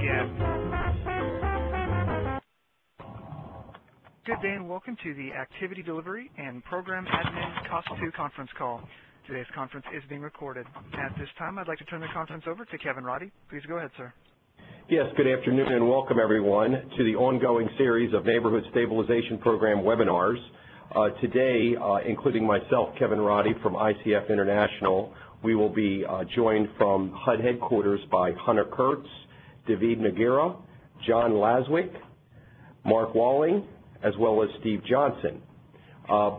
begin. Good day and welcome to the Activity Delivery and Program Admin Cost 2 conference call. Today's conference is being recorded. At this time, I'd like to turn the conference over to Kevin Roddy. Please go ahead, sir. Yes, good afternoon and welcome everyone to the ongoing series of Neighborhood Stabilization Program webinars. Today, including myself, Kevin Roddy from ICF International, we will be joined from HUD headquarters by Hunter Kurtz, David Nagira, John Laswick, Mark Walling, as well as Steve Johnson.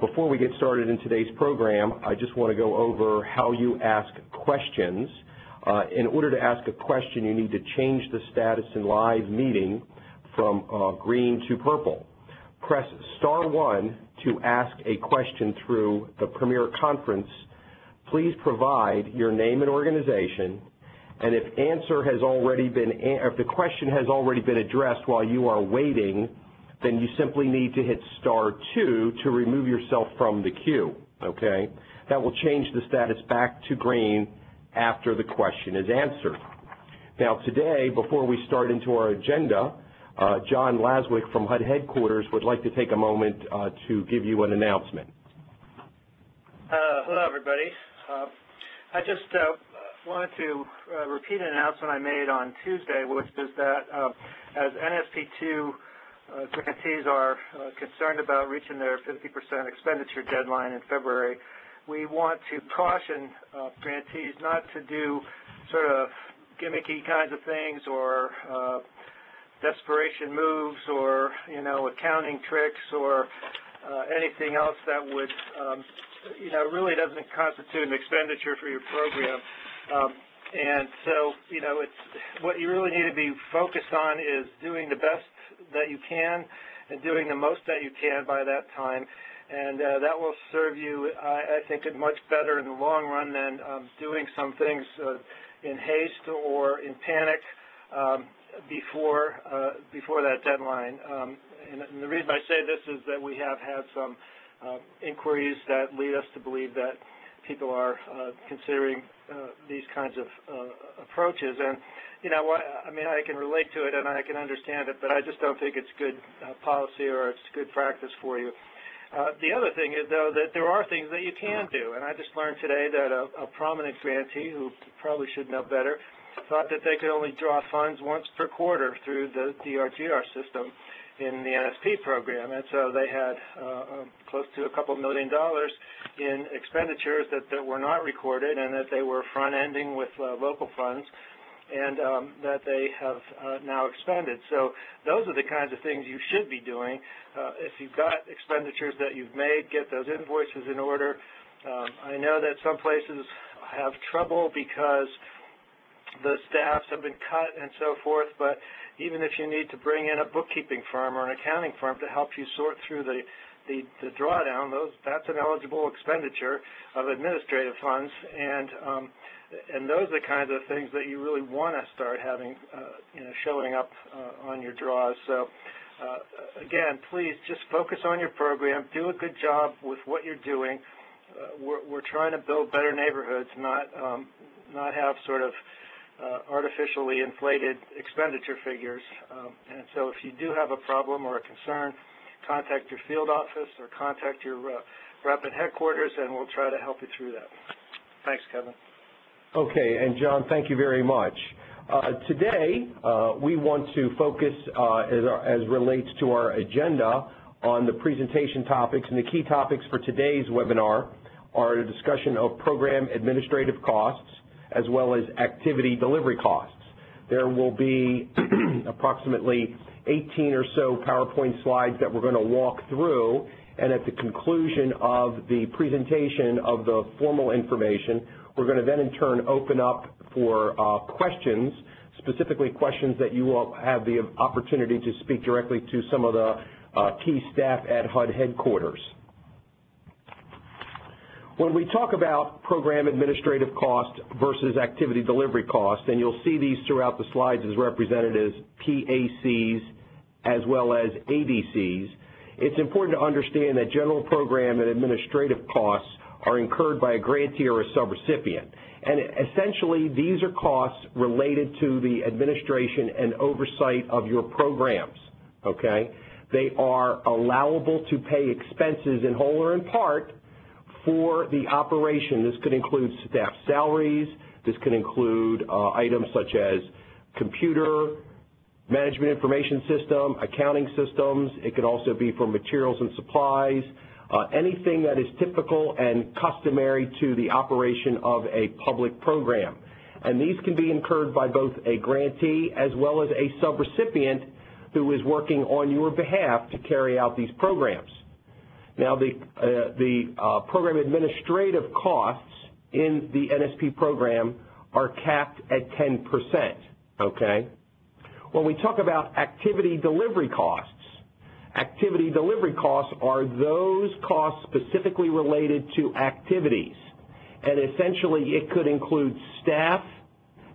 Before we get started in today's program, I just want to go over how you ask questions. In order to ask a question, you need to change the status in live meeting from green to purple. Press star 1 to ask a question through the Premier Conference. Please provide your name and organization, and if the question has already been addressed while you are waiting, then you simply need to hit star 2 to remove yourself from the queue, okay? That will change the status back to green after the question is answered. Now today, before we start into our agenda, John Laswick from HUD headquarters would like to take a moment to give you an announcement. Hello, everybody. I just wanted to repeat an announcement I made on Tuesday, which is that as NSP2 grantees are concerned about reaching their 50% expenditure deadline in February, we want to caution grantees not to do sort of gimmicky kinds of things or desperation moves or, accounting tricks or anything else that would, really doesn't constitute an expenditure for your program. And so, it's what you really need to be focused on is doing the best that you can and doing the most that you can by that time. And that will serve you, I think, much better in the long run than doing some things in haste or in panic before that deadline. And the reason I say this is that we have had some inquiries that lead us to believe that people are considering these kinds of approaches. And, I can relate to it and I can understand it, but I just don't think it's good policy or it's good practice for you. The other thing is, though, that there are things that you can do, and I just learned today that a prominent grantee, who probably should know better, thought that they could only draw funds once per quarter through the DRGR system in the NSP program, and so they had close to a couple $1 million in expenditures that were not recorded and that they were front-ending with local funds, and that they have now expended. So those are the kinds of things you should be doing. If you've got expenditures that you've made, get those invoices in order. I know that some places have trouble because the staffs have been cut and so forth, but even if you need to bring in a bookkeeping firm or an accounting firm to help you sort through the drawdown, that's an eligible expenditure of administrative funds, and those are the kinds of things that you really want to start having, showing up on your draws. So, again, please just focus on your program, do a good job with what you're doing. We're trying to build better neighborhoods, not have sort of artificially inflated expenditure figures. And so if you do have a problem or a concern, contact your field office or contact your rep at headquarters, and we'll try to help you through that. Thanks, Kevin. Okay, and John, thank you very much. Today, we want to focus, as relates to our agenda, on the presentation topics, and the key topics for today's webinar are a discussion of program administrative costs as well as activity delivery costs. There will be approximately 18 or so PowerPoint slides that we're going to walk through, and at the conclusion of the presentation of the formal information, we're going to then in turn open up for questions, specifically questions that you will have the opportunity to speak directly to some of the key staff at HUD headquarters. When we talk about program administrative cost versus activity delivery cost, and you'll see these throughout the slides as represented as PACs as well as ADCs, it's important to understand that general program and administrative costs are incurred by a grantee or a subrecipient. And essentially, these are costs related to the administration and oversight of your programs, okay? They are allowable to pay expenses in whole or in part for the operation. This could include staff salaries. This could include items such as computer, management information system, accounting systems. It could also be for materials and supplies, anything that is typical and customary to the operation of a public program. And these can be incurred by both a grantee as well as a subrecipient who is working on your behalf to carry out these programs. Now, the program administrative costs in the NSP program are capped at 10%, okay? When we talk about activity delivery costs are those costs specifically related to activities. And essentially, it could include staff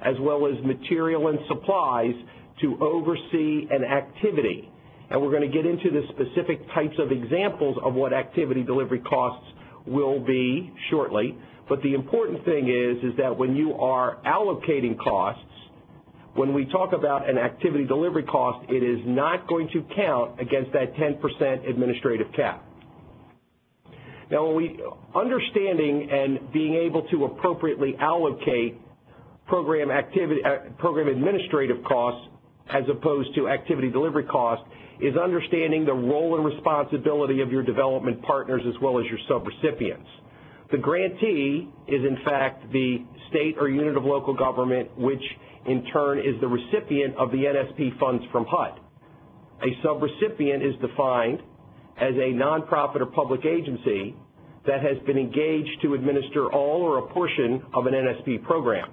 as well as material and supplies to oversee an activity. And we're going to get into the specific types of examples of what activity delivery costs will be shortly. But the important thing is that when you are allocating costs, when we talk about an activity delivery cost, it is not going to count against that 10% administrative cap. Now, when we understanding and being able to appropriately allocate program administrative costs as opposed to activity delivery costs is understanding the role and responsibility of your development partners as well as your subrecipients. The grantee is, in fact, the state or unit of local government, which in turn is the recipient of the NSP funds from HUD. A subrecipient is defined as a nonprofit or public agency that has been engaged to administer all or a portion of an NSP program.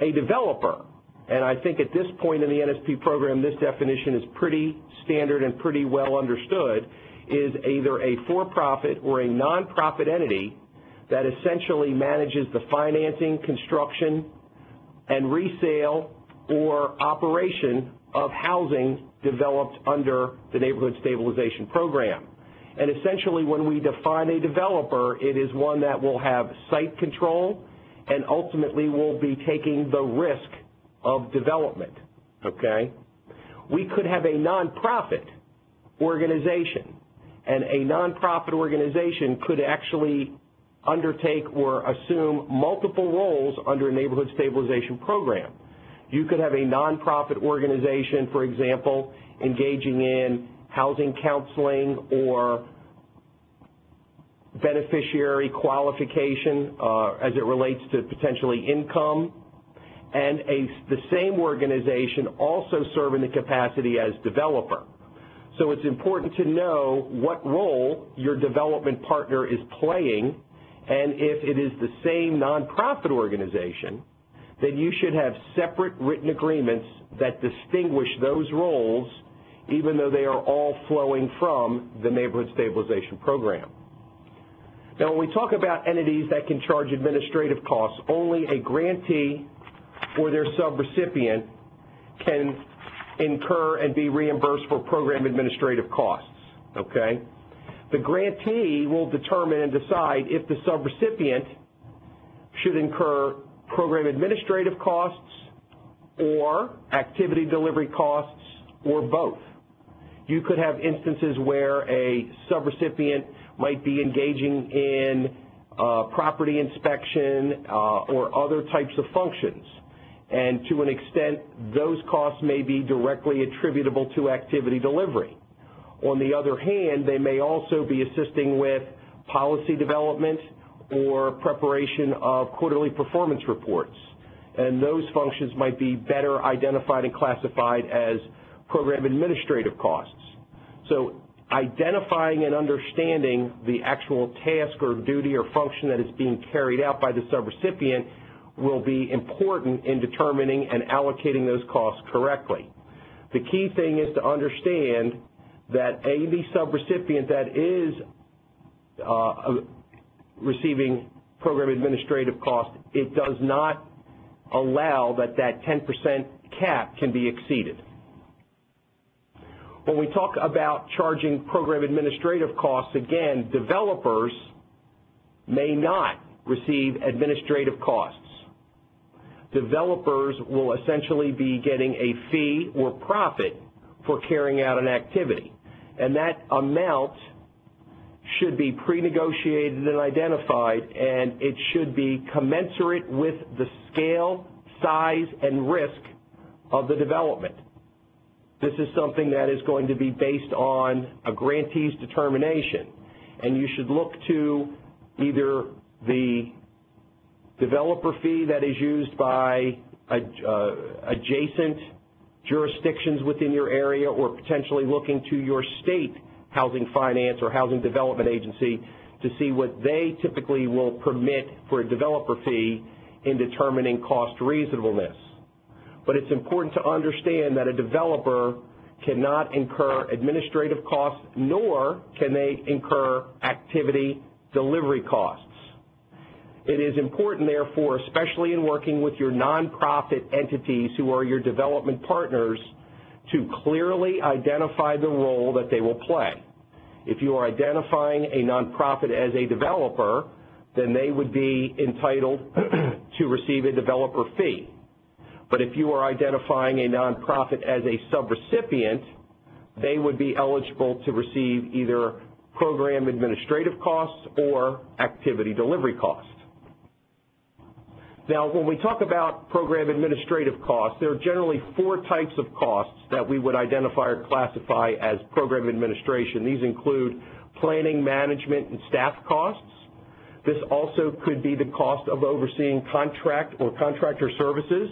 A developer, and I think at this point in the NSP program this definition is pretty standard and pretty well understood, is either a for-profit or a nonprofit entity that essentially manages the financing, construction, and resale or operation of housing developed under the Neighborhood Stabilization Program. And essentially, when we define a developer, it is one that will have site control and ultimately will be taking the risk of development, okay? We could have a nonprofit organization, and a nonprofit organization could actually undertake or assume multiple roles under a neighborhood stabilization program. You could have a nonprofit organization, for example, engaging in housing counseling or beneficiary qualification as it relates to potentially income, and the same organization also serve in the capacity as developer. So it's important to know what role your development partner is playing, and if it is the same nonprofit organization, then you should have separate written agreements that distinguish those roles, even though they are all flowing from the Neighborhood Stabilization Program. Now, when we talk about entities that can charge administrative costs, only a grantee or their subrecipient can incur and be reimbursed for program administrative costs, okay? The grantee will determine and decide if the subrecipient should incur program administrative costs or activity delivery costs or both. You could have instances where a subrecipient might be engaging in property inspection or other types of functions. And to an extent, those costs may be directly attributable to activity delivery. On the other hand, they may also be assisting with policy development or preparation of quarterly performance reports. And those functions might be better identified and classified as program administrative costs. So identifying and understanding the actual task or duty or function that is being carried out by the subrecipient will be important in determining and allocating those costs correctly. The key thing is to understand that the subrecipient that is receiving program administrative costs, it does not allow that 10% cap can be exceeded. When we talk about charging program administrative costs, again, developers may not receive administrative costs. Developers will essentially be getting a fee or profit for carrying out an activity, and that amount should be pre-negotiated and identified, and it should be commensurate with the scale, size, and risk of the development. This is something that is going to be based on a grantee's determination, and you should look to either the developer fee that is used by adjacent jurisdictions within your area, or potentially looking to your state housing finance or housing development agency to see what they typically will permit for a developer fee in determining cost reasonableness. But it's important to understand that a developer cannot incur administrative costs, nor can they incur activity delivery costs. It is important, therefore, especially in working with your nonprofit entities who are your development partners, to clearly identify the role that they will play. If you are identifying a nonprofit as a developer, then they would be entitled to receive a developer fee. But if you are identifying a nonprofit as a subrecipient, they would be eligible to receive either program administrative costs or activity delivery costs. Now, when we talk about program administrative costs, there are generally 4 types of costs that we would identify or classify as program administration. These include planning, management, and staff costs. This also could be the cost of overseeing contract or contractor services.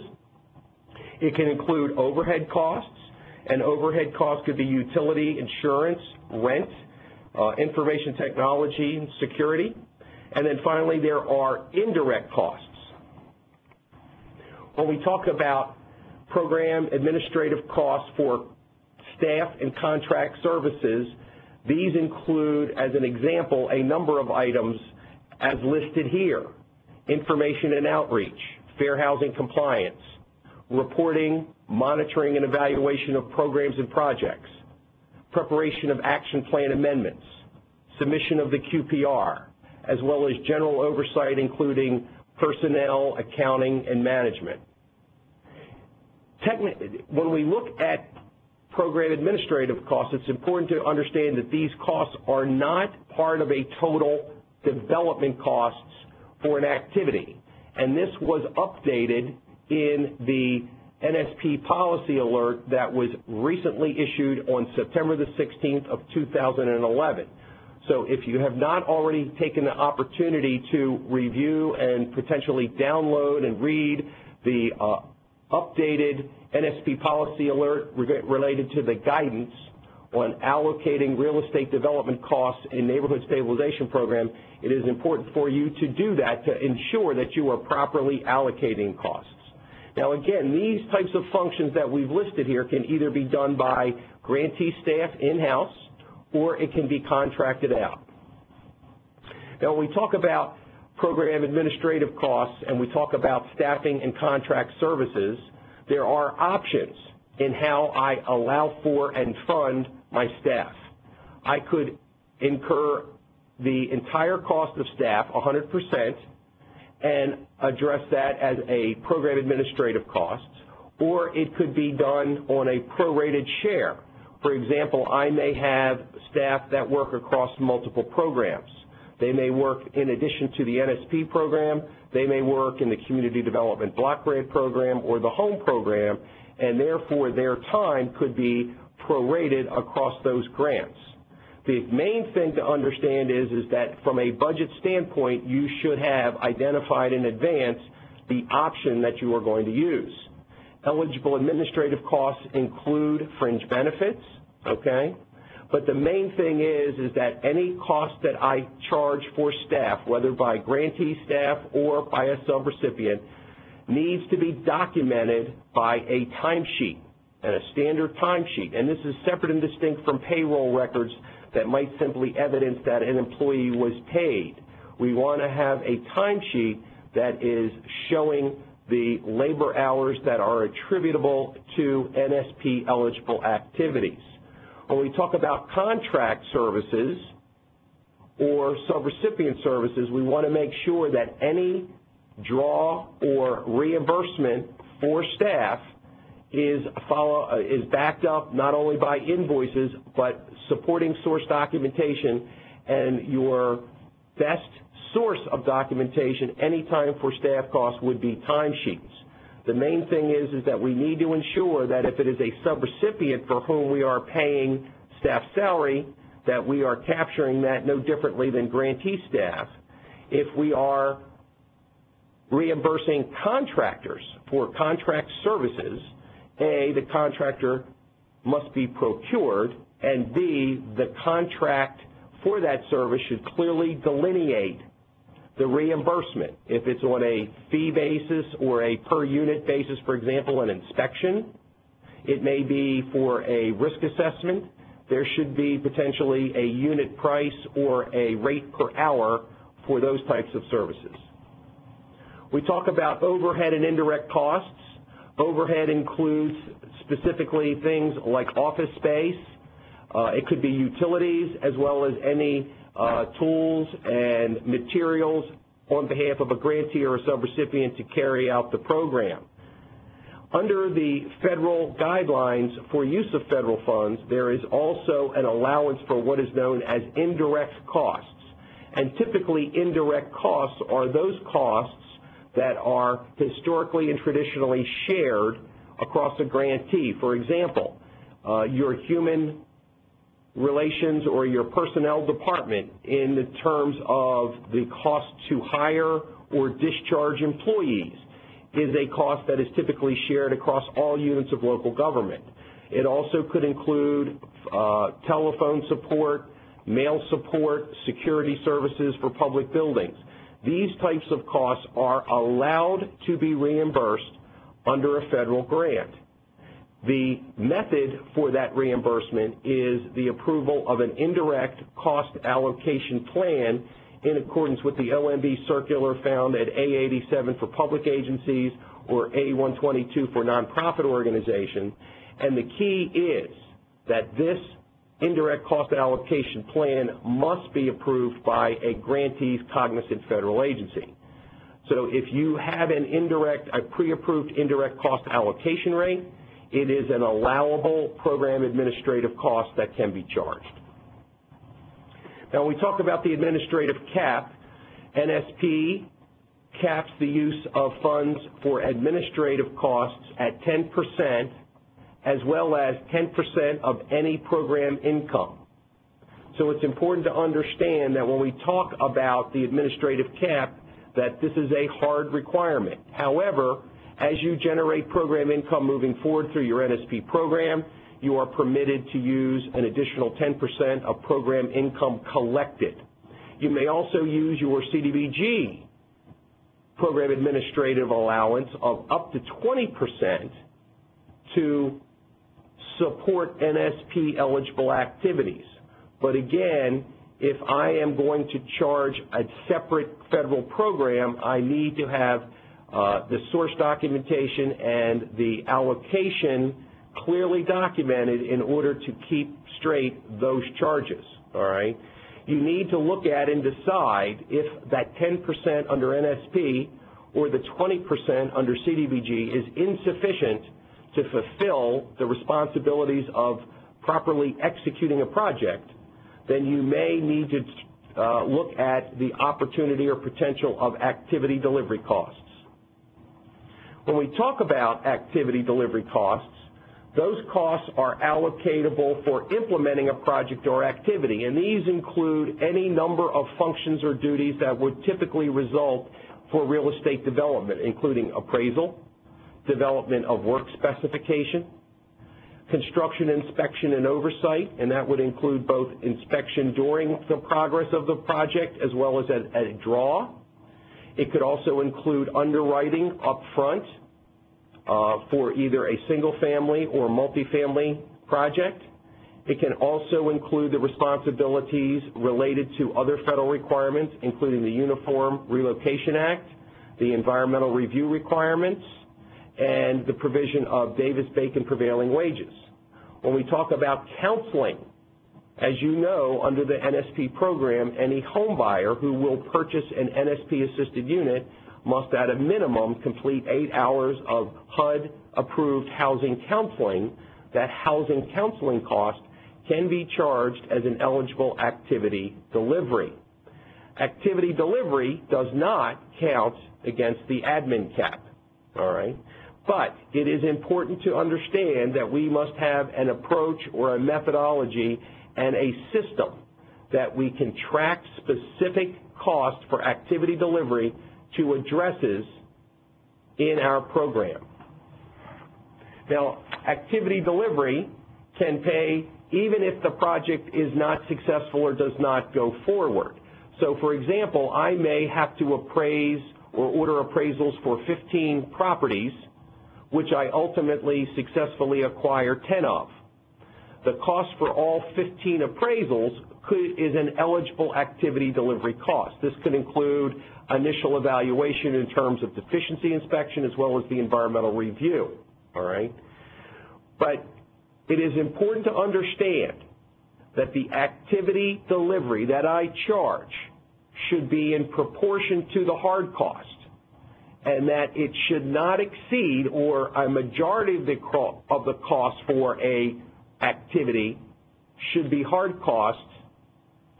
It can include overhead costs, and overhead costs could be utility, insurance, rent, information technology, and security. And then finally, there are indirect costs. When we talk about program administrative costs for staff and contract services, these include, as an example, a number of items as listed here: information and outreach, fair housing compliance, reporting, monitoring, and evaluation of programs and projects, preparation of action plan amendments, submission of the QPR, as well as general oversight including personnel, accounting, and management. When we look at program administrative costs, it's important to understand that these costs are not part of a total development costs for an activity. And this was updated in the NSP policy alert that was recently issued on September the 16th of 2011. So if you have not already taken the opportunity to review and potentially download and read the updated NSP policy alert related to the guidance on allocating real estate development costs in neighborhood stabilization program, it is important for you to do that to ensure that you are properly allocating costs. Now again, these types of functions that we've listed here can either be done by grantee staff in-house, or it can be contracted out. Now when we talk about program administrative costs and we talk about staffing and contract services, there are options in how I allow for and fund my staff. I could incur the entire cost of staff, 100%, and address that as a program administrative cost, or it could be done on a prorated share. For example, I may have staff that work across multiple programs. They may work in addition to the NSP program, they may work in the Community Development Block Grant Program or the Home Program, and therefore their time could be prorated across those grants. The main thing to understand is that from a budget standpoint, you should have identified in advance the option that you are going to use. Eligible administrative costs include fringe benefits, okay? But the main thing is that any cost that I charge for staff, whether by grantee staff or by a subrecipient, needs to be documented by a timesheet and a standard timesheet. And this is separate and distinct from payroll records that might simply evidence that an employee was paid. We want to have a timesheet that is showing the labor hours that are attributable to NSP-eligible activities. When we talk about contract services, or subrecipient services, we want to make sure that any draw or reimbursement for staff is backed up not only by invoices but supporting source documentation, and your best source of documentation anytime for staff costs would be timesheets. The main thing is that we need to ensure that if it is a subrecipient for whom we are paying staff salary, that we are capturing that no differently than grantee staff. If we are reimbursing contractors for contract services, A, the contractor must be procured, and B, the contract for that service should clearly delineate the reimbursement. If it's on a fee basis or a per unit basis, for example, an inspection, it may be for a risk assessment. There should be potentially a unit price or a rate per hour for those types of services. We talk about overhead and indirect costs. Overhead includes specifically things like office space. It could be utilities, as well as any tools and materials on behalf of a grantee or a subrecipient to carry out the program. Under the federal guidelines for use of federal funds, there is also an allowance for what is known as indirect costs. And typically, indirect costs are those costs that are historically and traditionally shared across a grantee. For example, your human relations or your personnel department in the terms of the cost to hire or discharge employees is a cost that is typically shared across all units of local government. It also could include telephone support, mail support, security services for public buildings. These types of costs are allowed to be reimbursed under a federal grant. The method for that reimbursement is the approval of an indirect cost allocation plan in accordance with the OMB circular found at A87 for public agencies or A122 for nonprofit organizations. And the key is that this indirect cost allocation plan must be approved by a grantee's cognizant federal agency. So if you have a pre-approved indirect cost allocation rate, it is an allowable program administrative cost that can be charged. Now, when we talk about the administrative cap, NSP caps the use of funds for administrative costs at 10%, as well as 10% of any program income. So it's important to understand that when we talk about the administrative cap, that this is a hard requirement. However, as you generate program income moving forward through your NSP program, you are permitted to use an additional 10% of program income collected. You may also use your CDBG program administrative allowance of up to 20% to support NSP eligible activities. But again, if I am going to charge a separate federal program, I need to have the source documentation and the allocation clearly documented in order to keep straight those charges, all right? You need to look at and decide if that 10% under NSP or the 20% under CDBG is insufficient to fulfill the responsibilities of properly executing a project. Then you may need to look at the opportunity or potential of activity delivery costs. When we talk about activity delivery costs, those costs are allocatable for implementing a project or activity, and these include any number of functions or duties that would typically result for real estate development, including appraisal, development of work specification, construction inspection and oversight, and that would include both inspection during the progress of the project as well as at a draw. It could also include underwriting up front for either a single-family or multifamily project. It can also include the responsibilities related to other federal requirements, including the Uniform Relocation Act, the environmental review requirements, and the provision of Davis-Bacon prevailing wages. When we talk about counseling As you know, under the NSP program, any home buyer who will purchase an NSP-assisted unit must at a minimum complete 8 hours of HUD-approved housing counseling. That housing counseling cost can be charged as an eligible activity delivery. Activity delivery does not count against the admin cap, all right? But it is important to understand that we must have an approach or a methodology and a system that we can track specific costs for activity delivery to addresses in our program. Now, activity delivery can pay even if the project is not successful or does not go forward. So, for example, I may have to appraise or order appraisals for 15 properties, which I ultimately successfully acquire 10 of. The cost for all 15 appraisals is an eligible activity delivery cost. This could include initial evaluation in terms of deficiency inspection as well as the environmental review, all right? But it is important to understand that the activity delivery that I charge should be in proportion to the hard cost, and that it should not exceed, or a majority of the cost for a activity should be hard costs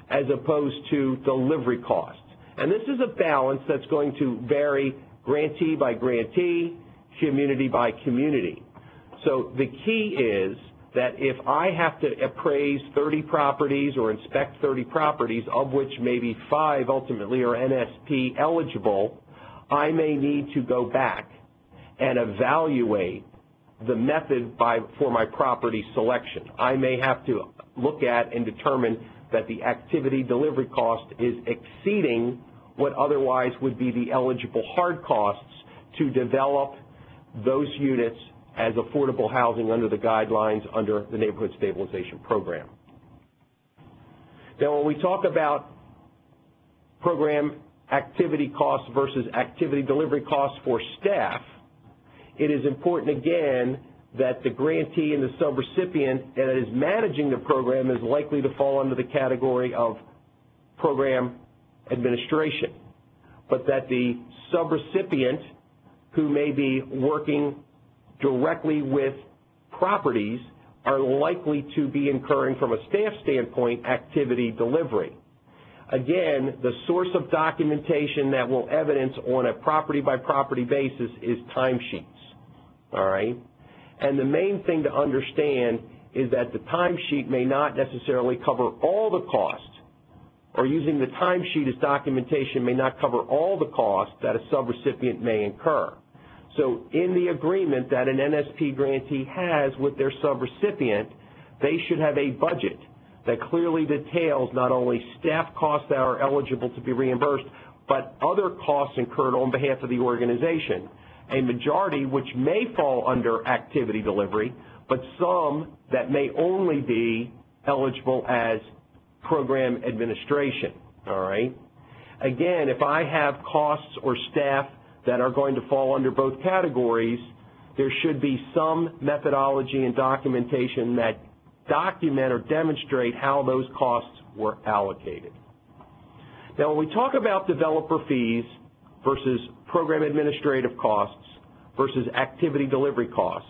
as opposed to delivery costs. And this is a balance that's going to vary grantee by grantee, community by community. So the key is that if I have to appraise 30 properties or inspect 30 properties, of which maybe 5 ultimately are NSP eligible, I may need to go back and evaluate the method for my property selection. I may have to look at and determine that the activity delivery cost is exceeding what otherwise would be the eligible hard costs to develop those units as affordable housing under the guidelines under the Neighborhood Stabilization Program. Now, when we talk about program activity costs versus activity delivery costs for staff, it is important, again, that the grantee and the subrecipient that is managing the program is likely to fall under the category of program administration, but that the subrecipient who may be working directly with properties are likely to be incurring, from a staff standpoint, activity delivery. Again, the source of documentation that will evidence on a property-by-property basis is timesheets, all right? And the main thing to understand is that the timesheet may not necessarily cover all the costs, or using the timesheet as documentation may not cover all the costs that a subrecipient may incur. So in the agreement that an NSP grantee has with their subrecipient, they should have a budget that clearly details not only staff costs that are eligible to be reimbursed, but other costs incurred on behalf of the organization, a majority which may fall under activity delivery, but some that may only be eligible as program administration, all right? Again, if I have costs or staff that are going to fall under both categories, there should be some methodology and documentation that document or demonstrate how those costs were allocated. Now, when we talk about developer fees versus program administrative costs versus activity delivery costs,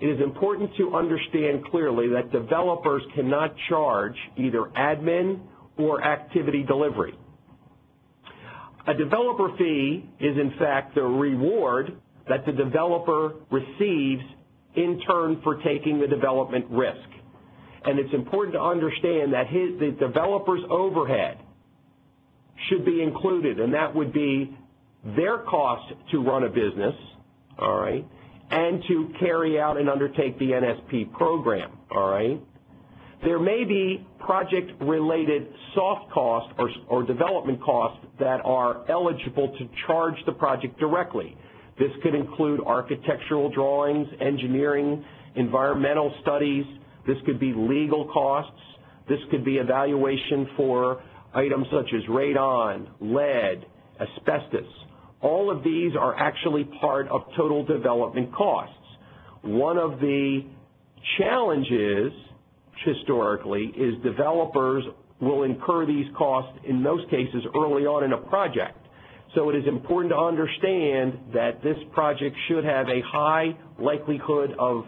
it is important to understand clearly that developers cannot charge either admin or activity delivery. A developer fee is, in fact, the reward that the developer receives in turn for taking the development risk. And it's important to understand that the developer's overhead should be included, and that would be their cost to run a business, all right, and to carry out and undertake the NSP program, all right. There may be project-related soft costs or development costs that are eligible to charge the project directly. This could include architectural drawings, engineering, environmental studies. This could be legal costs. This could be evaluation for items such as radon, lead, asbestos. All of these are actually part of total development costs. One of the challenges historically is developers will incur these costs in most cases early on in a project. So it is important to understand that this project should have a high likelihood of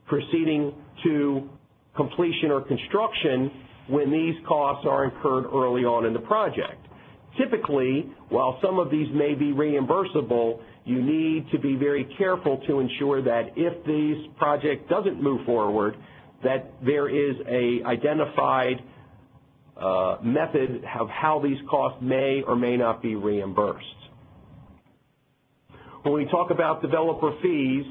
proceeding to completion or construction when these costs are incurred early on in the project. Typically, while some of these may be reimbursable, you need to be very careful to ensure that if this project doesn't move forward, that there is a identified method of how these costs may or may not be reimbursed. When we talk about developer fees,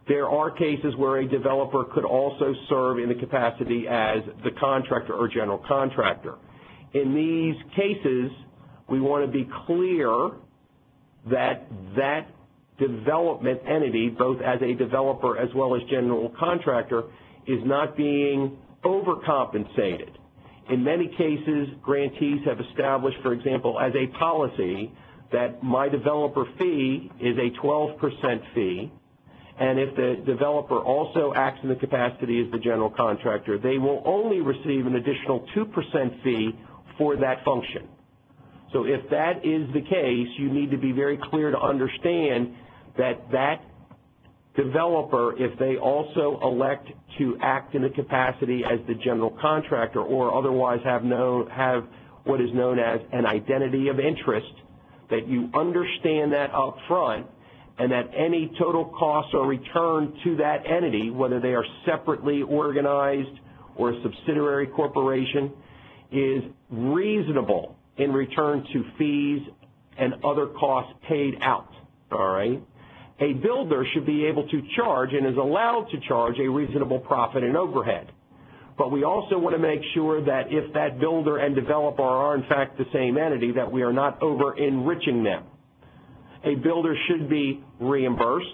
there are cases where a developer could also serve in the capacity as the contractor or general contractor. In these cases, we want to be clear that that development entity, both as a developer as well as general contractor, is not being overcompensated. In many cases, grantees have established, for example, as a policy that my developer fee is a 12% fee, and if the developer also acts in the capacity as the general contractor, they will only receive an additional 2% fee for that function. So if that is the case, you need to be very clear to understand that that developer, if they also elect to act in the capacity as the general contractor or otherwise have what is known as an identity of interest, that you understand that up front, and that any total costs are returned to that entity, whether they are separately organized or a subsidiary corporation, is reasonable in return to fees and other costs paid out, all right? A builder should be able to charge and is allowed to charge a reasonable profit and overhead. But we also want to make sure that if that builder and developer are in fact the same entity, that we are not over-enriching them. A builder should be reimbursed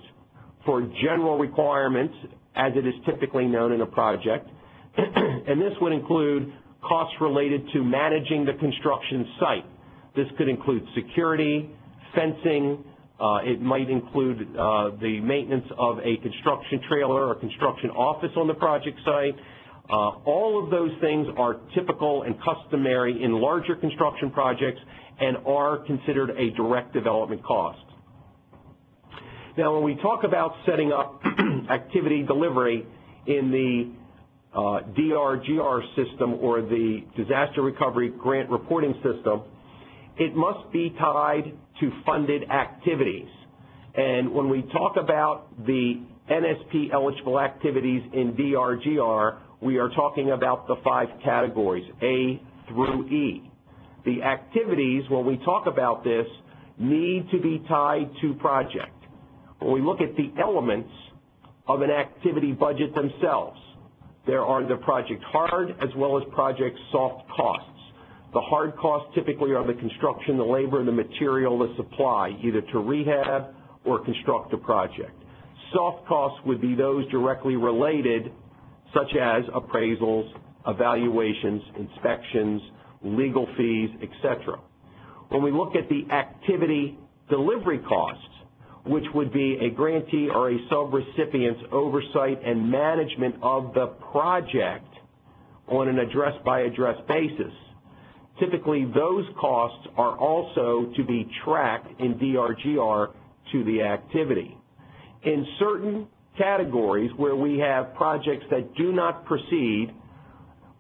for general requirements, as it is typically known in a project, and this would include costs related to managing the construction site. This could include security, fencing, it might include the maintenance of a construction trailer or construction office on the project site. All of those things are typical and customary in larger construction projects and are considered a direct development cost. Now, when we talk about setting up activity delivery in the DRGR system or the Disaster Recovery Grant Reporting System, it must be tied to funded activities. And when we talk about the NSP eligible activities in DRGR, we are talking about the 5 categories, A through E. The activities, when we talk about this, need to be tied to project. When we look at the elements of an activity budget themselves, there are the project hard as well as project soft costs. The hard costs typically are the construction, the labor, the material, the supply, either to rehab or construct a project. Soft costs would be those directly related, such as appraisals, evaluations, inspections, legal fees, etc. When we look at the activity delivery costs, which would be a grantee or a sub-recipient's oversight and management of the project on an address-by-address basis, typically those costs are also to be tracked in DRGR to the activity. In certain categories where we have projects that do not proceed,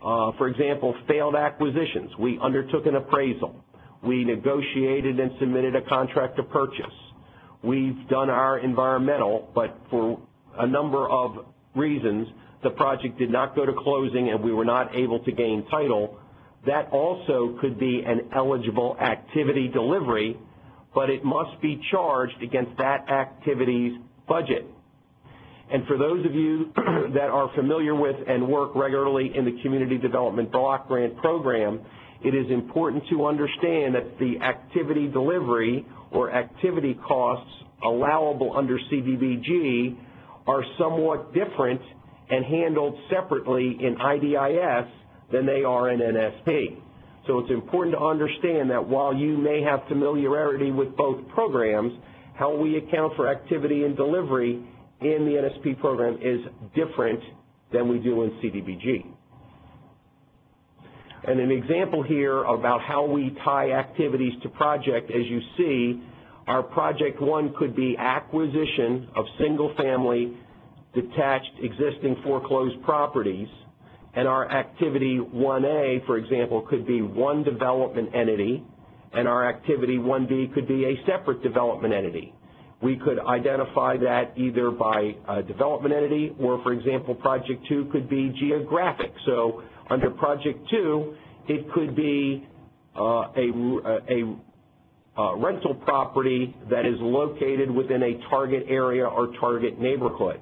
for example, failed acquisitions, we undertook an appraisal, we negotiated and submitted a contract to purchase, we've done our environmental, but for a number of reasons, the project did not go to closing and we were not able to gain title. That also could be an eligible activity delivery, but it must be charged against that activity's budget. And for those of you that are familiar with and work regularly in the Community Development Block Grant Program, it is important to understand that the activity delivery or activity costs allowable under CDBG are somewhat different and handled separately in IDIS than they are in NSP. So it's important to understand that while you may have familiarity with both programs, how we account for activity and delivery in the NSP program is different than we do in CDBG. And an example here about how we tie activities to project, as you see, our project 1 could be acquisition of single-family detached existing foreclosed properties, and our activity 1A, for example, could be one development entity, and our activity 1B could be a separate development entity. We could identify that either by a development entity or, for example, project 2 could be geographic. So under project 2, it could be a rental property that is located within a target area or target neighborhood.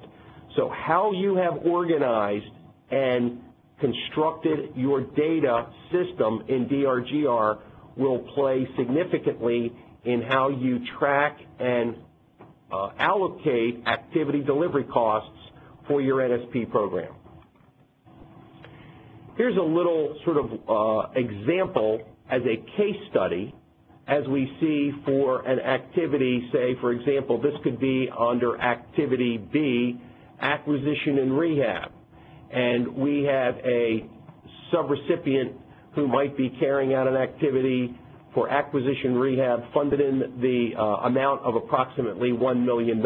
So how you have organized and constructed your data system in DRGR will play significantly in how you track and allocate activity delivery costs for your NSP program. Here's a little sort of example as a case study as we see for an activity, say, for example, this could be under activity B, acquisition and rehab. And we have a subrecipient who might be carrying out an activity for acquisition rehab funded in the amount of approximately $1 million.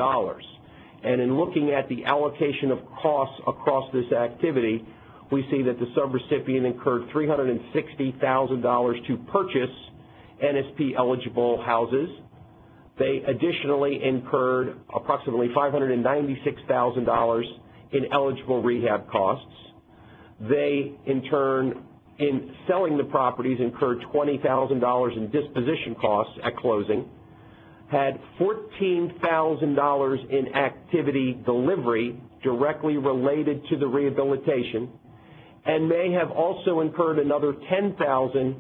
And in looking at the allocation of costs across this activity, we see that the subrecipient incurred $360,000 to purchase NSP-eligible houses. They additionally incurred approximately $596,000 in eligible rehab costs. They, in turn, in selling the properties, incurred $20,000 in disposition costs at closing, had $14,000 in activity delivery directly related to the rehabilitation, and may have also incurred another $10,000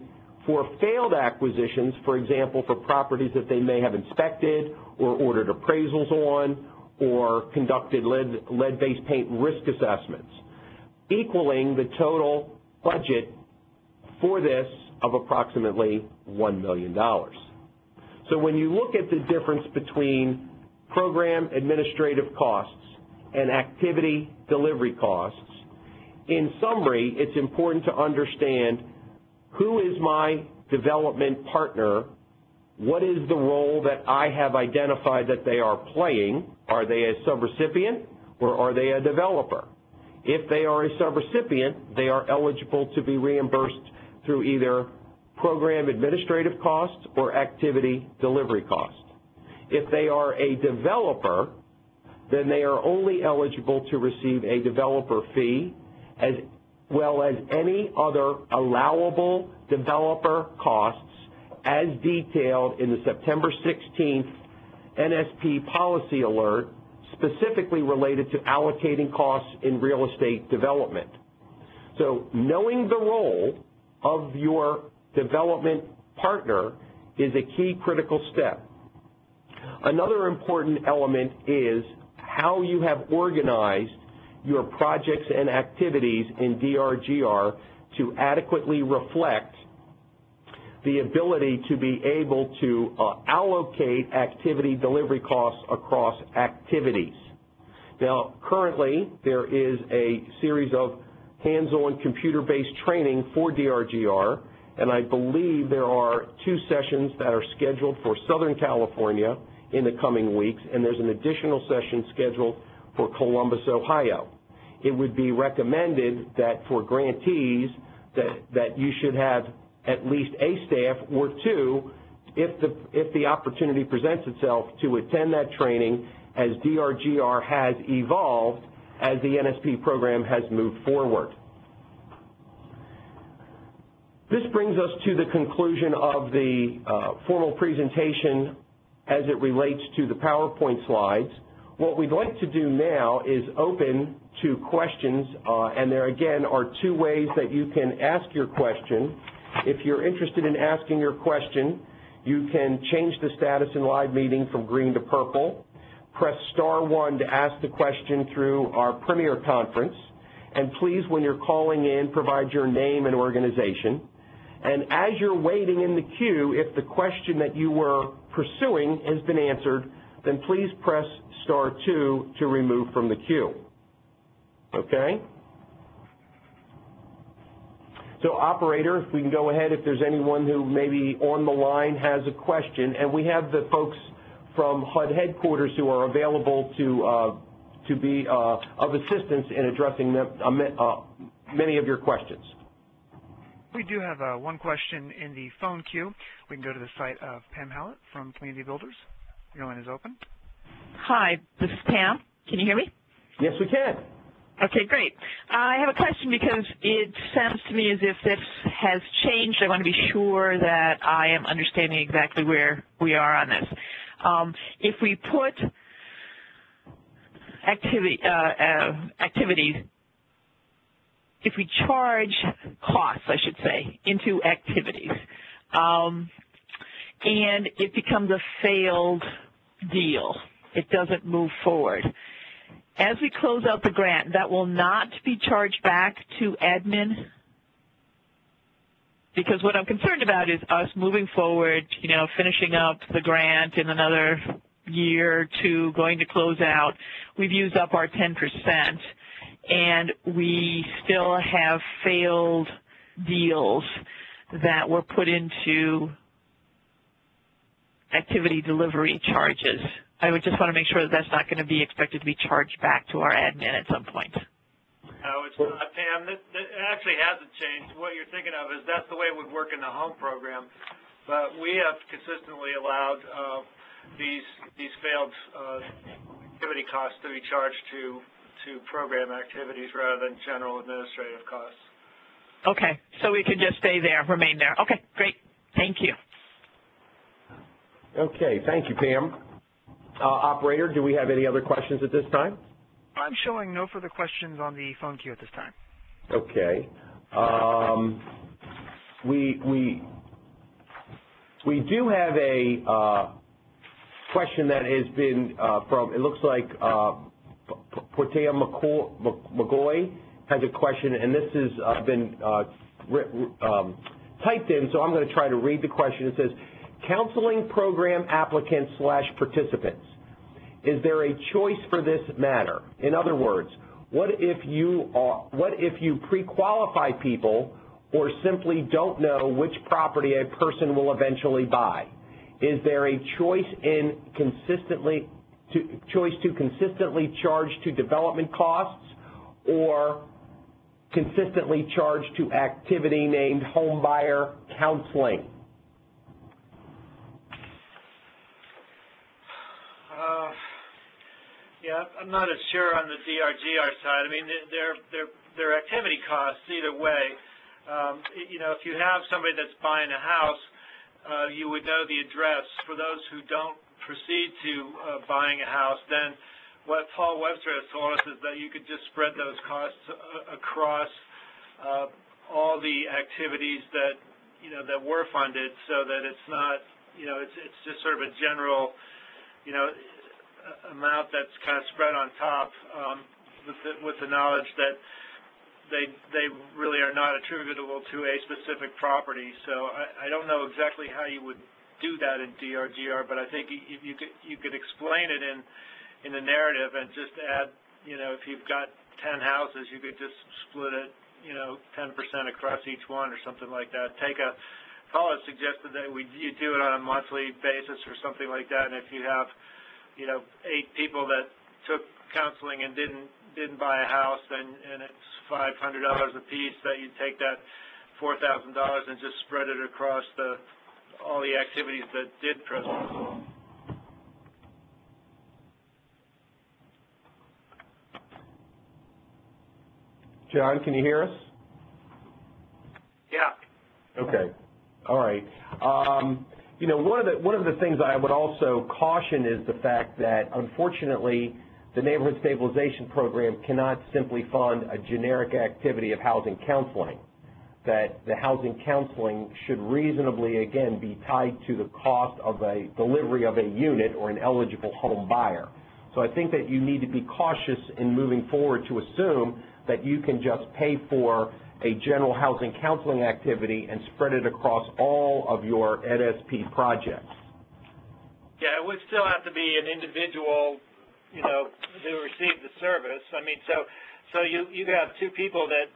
for failed acquisitions, for example, for properties that they may have inspected or ordered appraisals on or conducted lead-based paint risk assessments, equaling the total budget for this of approximately $1 million. So when you look at the difference between program administrative costs and activity delivery costs, in summary, it's important to understand who is my development partner, what is the role that I have identified that they are playing, are they a subrecipient or are they a developer? If they are a subrecipient, they are eligible to be reimbursed through either program administrative costs or activity delivery costs. If they are a developer, then they are only eligible to receive a developer fee as well as any other allowable developer costs as detailed in the September 16th NSP policy alert specifically related to allocating costs in real estate development. So knowing the role of your development partner is a key critical step. Another important element is how you have organized your projects and activities in DRGR to adequately reflect the ability to be able to allocate activity delivery costs across activities. Now, currently, there is a series of hands-on computer-based training for DRGR, and I believe there are 2 sessions that are scheduled for Southern California in the coming weeks, and there's an additional session scheduled for Columbus, Ohio. It would be recommended that for grantees that you should have at least a staff or 2 if the opportunity presents itself to attend that training as DRGR has evolved as the NSP program has moved forward. This brings us to the conclusion of the formal presentation as it relates to the PowerPoint slides. What we'd like to do now is open to questions, and there again are 2 ways that you can ask your question. If you're interested in asking your question, you can change the status in live meeting from green to purple. Press *1 to ask the question through our Premier conference. And please, when you're calling in, provide your name and organization. And as you're waiting in the queue, if the question that you were pursuing has been answered, then please press *2 to remove from the queue. Okay? So, operator, if we can go ahead, if there's anyone who maybe on the line has a question, and we have the folks from HUD headquarters who are available to be of assistance in addressing many of your questions. We do have one question in the phone queue. We can go to the site of Pam Hallett from Community Builders. Your line is open. Hi, this is Pam. Can you hear me? Yes, we can. Okay, great. I have a question because it sounds to me as if this has changed. I want to be sure that I am understanding exactly where we are on this. If we put activities, if we charge costs, I should say, into activities, and it becomes a failed deal, it doesn't move forward. As we close out the grant, that will not be charged back to admin? Because what I'm concerned about is us moving forward, finishing up the grant in another year or two, going to close out. We've used up our 10%, and we still have failed deals that were put into activity delivery charges. I would just want to make sure that that's not going to be expected to be charged back to our admin at some point. No, it's not, Pam. It actually hasn't changed. What you're thinking of is that's the way it would work in the home program. But we have consistently allowed these failed activity costs to be charged to program activities rather than general administrative costs. Okay, so we could just stay there, remain there. Okay, great. Thank you. Okay, thank you, Pam. Operator, do we have any other questions at this time? I'm showing no further questions on the phone queue at this time. Okay. We do have a question that has been from, it looks like Portia McGoy has a question, and this has been typed in, so I'm going to try to read the question. It says, counseling program applicants / participants, is there a choice for this matter? In other words, what if you pre-qualify people or simply don't know which property a person will eventually buy? Is there a choice to consistently charge to development costs or consistently charge to activity named home buyer counseling? Yeah, I'm not as sure on the DRGR side. I mean, they're activity costs either way. If you have somebody that's buying a house, you would know the address. For those who don't proceed to buying a house, then what Paul Webster has told us is that you could just spread those costs across all the activities that that were funded, so that it's not it's just sort of a general amount that's kind of spread on top, with the knowledge that they really are not attributable to a specific property. So I don't know exactly how you would do that in DRGR, but I think you could explain it in the narrative and just add, if you've got 10 houses, you could just split it 10% across each one or something like that. Paul has suggested that you do it on a monthly basis or something like that, and if you have 8 people that took counseling and didn't buy a house, and it's $500 a piece, that you take that $4,000 and just spread it across all the activities that did present. John, can you hear us? Yeah. Okay. All right. One of the things I would also caution is the fact that, unfortunately, the Neighborhood Stabilization Program cannot simply fund a generic activity of housing counseling. That the housing counseling should reasonably, again, be tied to the cost of a delivery of a unit or an eligible home buyer. So I think that you need to be cautious in moving forward to assume that you can just pay for a general housing counseling activity and spread it across all of your NSP projects. Yeah, it would still have to be an individual, who received the service. I mean, so So you have two people that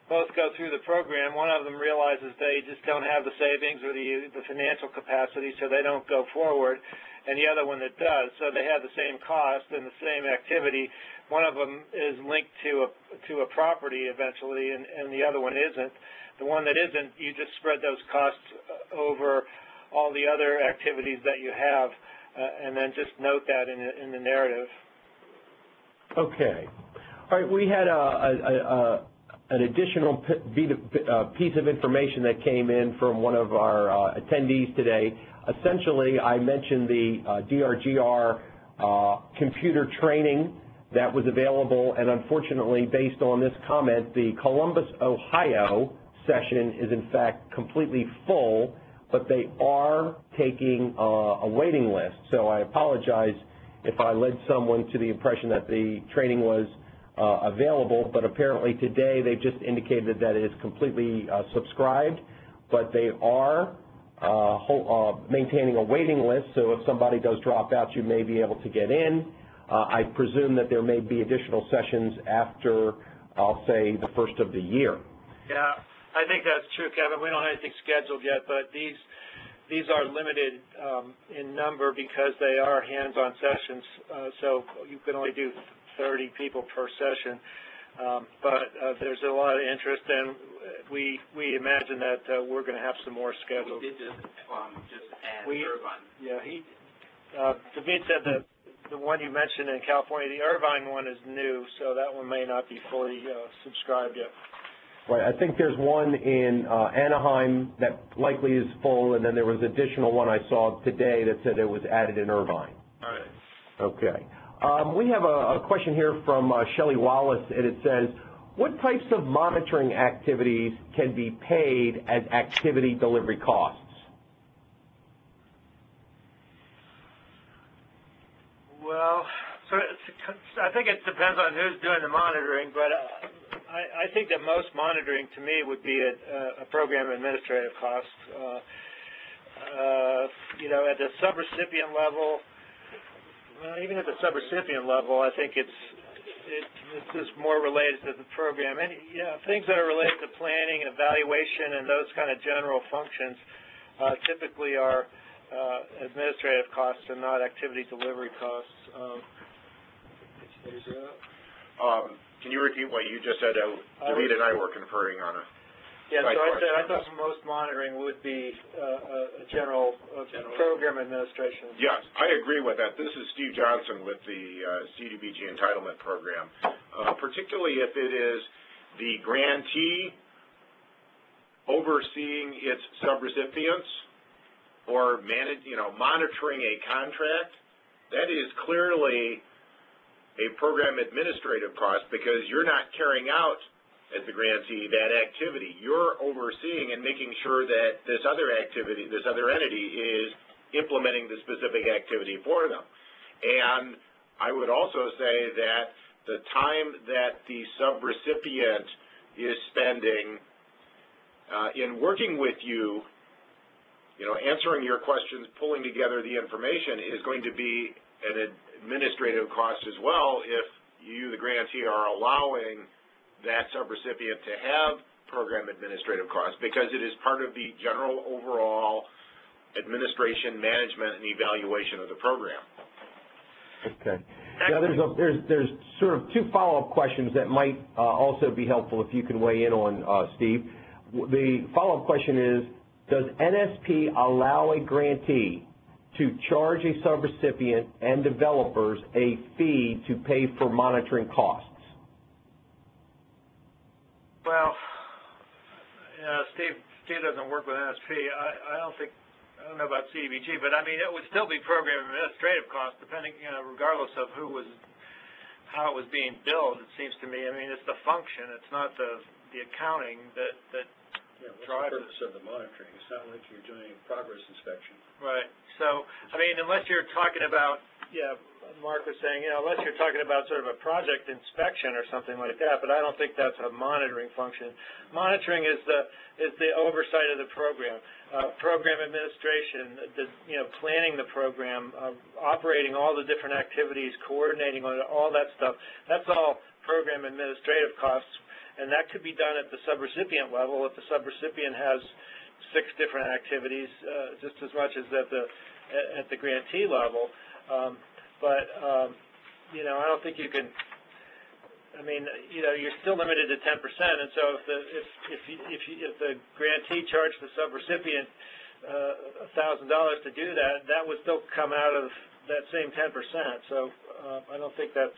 both go through the program. One of them realizes they just don't have the savings or the financial capacity, so they don't go forward, and the other one that does. So they have the same cost and the same activity. One of them is linked to a property eventually, and the other one isn't. The one that isn't, you just spread those costs over all the other activities that you have, and then just note that in the narrative. Okay. All right. We had an additional piece of information that came in from one of our attendees today. Essentially, I mentioned the DRGR computer training that was available, and unfortunately, based on this comment, the Columbus, Ohio session is in fact completely full, but they are taking a waiting list. So I apologize if I led someone to the impression that the training was available, but apparently today they've just indicated that it is completely subscribed, but they are maintaining a waiting list, so if somebody does drop out, you may be able to get in. I presume that there may be additional sessions after, I'll say, the first of the year. Yeah, I think that's true, Kevin. We don't have anything scheduled yet, but these are limited in number because they are hands-on sessions, so you can only do 30 people per session. But there's a lot of interest, and we imagine that we're going to have some more scheduled. We did just add Irvine. Yeah, David said that the one you mentioned in California, the Irvine one is new, so that one may not be fully subscribed yet. Right. I think there's one in Anaheim that likely is full, and then there was an additional one I saw today that said it was added in Irvine. All right. Okay. We have a question here from Shelley Wallace, and it says, what types of monitoring activities can be paid as activity delivery costs? Well, so I think it depends on who's doing the monitoring, but I think that most monitoring to me would be a program administrative cost. At the subrecipient level, even at the subrecipient level, I think it's just more related to the program. And things that are related to planning and evaluation and those kind of general functions typically are administrative costs and not activity delivery costs. Can you repeat what you just said? David and I were conferring on it. Yeah, so I thought most monitoring would be a general program administration. Yes, I agree with that. This is Steve Johnson with the CDBG Entitlement Program. Particularly if it is the grantee overseeing its subrecipients or monitoring a contract, that is clearly a program administrative cost because you're not carrying out as the grantee that activity. You're overseeing and making sure that this other entity is implementing the specific activity for them. And I would also say that the time that the subrecipient is spending in working with you, answering your questions, pulling together the information is going to be an administrative cost as well if you, the grantee, are allowing that subrecipient to have program administrative costs because it is part of the general overall administration, management, and evaluation of the program. Okay. Now there's sort of two follow-up questions that might also be helpful if you can weigh in on, Steve. The follow-up question is, does NSP allow a grantee to charge a subrecipient and developers a fee to pay for monitoring costs? Well, Steve doesn't work with NSP. I don't know about CDBG, but I mean it would still be program administrative costs, depending, regardless of how it was being billed. It seems to me. I mean, it's the function. It's not the accounting that what's the purpose of the monitoring? It's not like you're doing progress inspection. Right. So, I mean, unless you're talking about, Mark was saying, unless you're talking about sort of a project inspection or something like that, but I don't think that's a monitoring function. Monitoring is the oversight of the program, program administration, planning the program, operating all the different activities, coordinating all that stuff. That's all program administrative costs, and that could be done at the subrecipient level if the subrecipient has 6 different activities, just as much as at the grantee level. You know, I don't think you can. I mean, you know, you're still limited to 10%, and so if the grantee charged the subrecipient $1,000 to do that, that would still come out of that same 10%. So I don't think that's.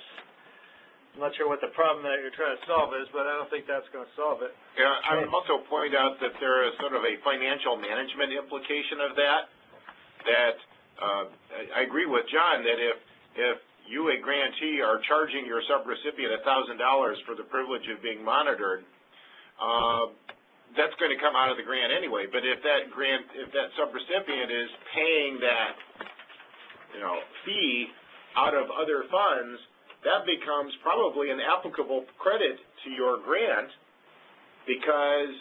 I'm not sure what the problem that you're trying to solve is, but I don't think that's going to solve it. Yeah, I would also point out that there is sort of a financial management implication of that. I agree with John that if you, a grantee, are charging your subrecipient $1,000 for the privilege of being monitored, that's going to come out of the grant anyway. But if that subrecipient is paying that, you know, fee out of other funds, that becomes probably an applicable credit to your grant because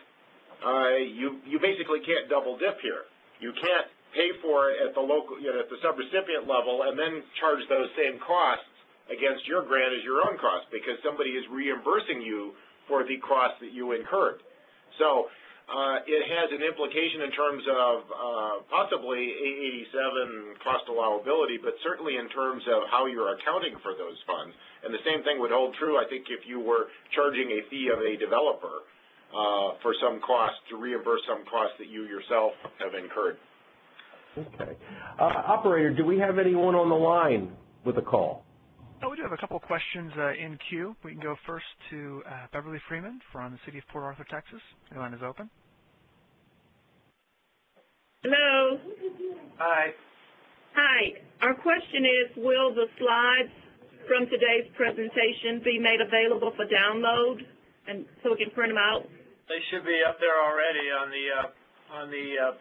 you basically can't double dip here. You can't pay for it at the local, you know, at the subrecipient level and then charge those same costs against your grant as your own cost because somebody is reimbursing you for the cost that you incurred. So it has an implication in terms of possibly A87 cost allowability, but certainly in terms of how you're accounting for those funds. And the same thing would hold true, I think, if you were charging a fee of a developer for some cost to reimburse some cost that you yourself have incurred. Okay. Operator, do we have anyone on the line with a call? Oh, we do have a couple of questions in queue. We can go first to Beverly Freeman from the city of Port Arthur, Texas. Your line is open. Hello. Hi. Hi. Our question is, will the slides from today's presentation be made available for download, and so we can print them out? They should be up there already on the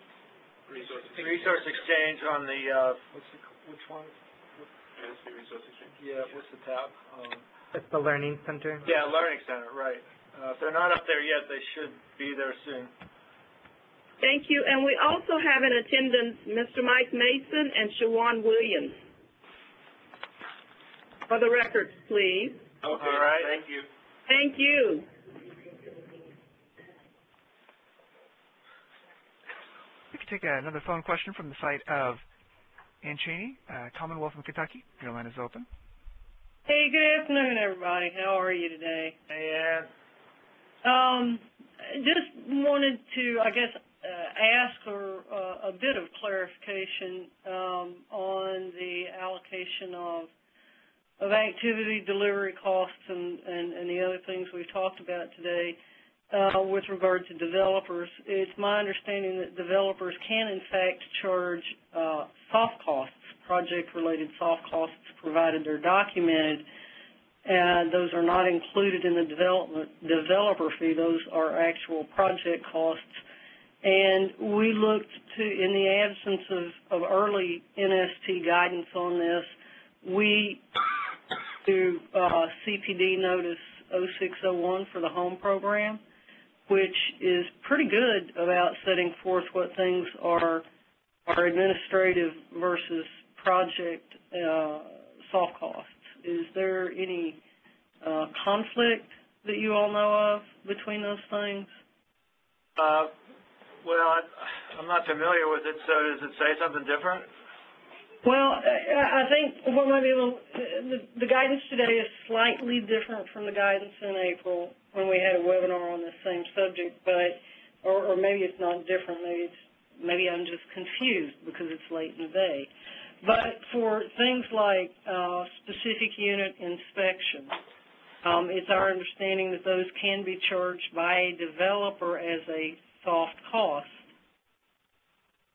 Resource Exchange on the which one? Resource Exchange. Yeah, what's the tab? It's the Learning Center. Yeah, Learning Center, right. If they're not up there yet, they should be there soon. Thank you. And we also have in attendance Mr. Mike Mason and Shawan Williams. For the record, please. Okay. All right. Thank you. Thank you. We can take another phone question from the site of Ann Cheney, Commonwealth of Kentucky. Your line is open. Hey, good afternoon, everybody. How are you today? Hey, Ann. Just wanted to, I guess, ask for a bit of clarification on the allocation of activity delivery costs and the other things we've talked about today with regard to developers. It's my understanding that developers can, in fact, charge soft costs, project-related soft costs, provided they're documented. And those are not included in the developer fee. Those are actual project costs. And we looked to, in the absence of early NST guidance on this, we do CPD Notice 0601 for the home program, which is pretty good about setting forth what things are administrative versus project soft costs. Is there any conflict that you all know of between those things? Well, I'm not familiar with it, so does it say something different? Well, I think the guidance today is slightly different from the guidance in April when we had a webinar on this same subject, but or maybe it's not different. Maybe I'm just confused because it's late in the day. But for things like specific unit inspection, it's our understanding that those can be charged by a developer as a soft cost.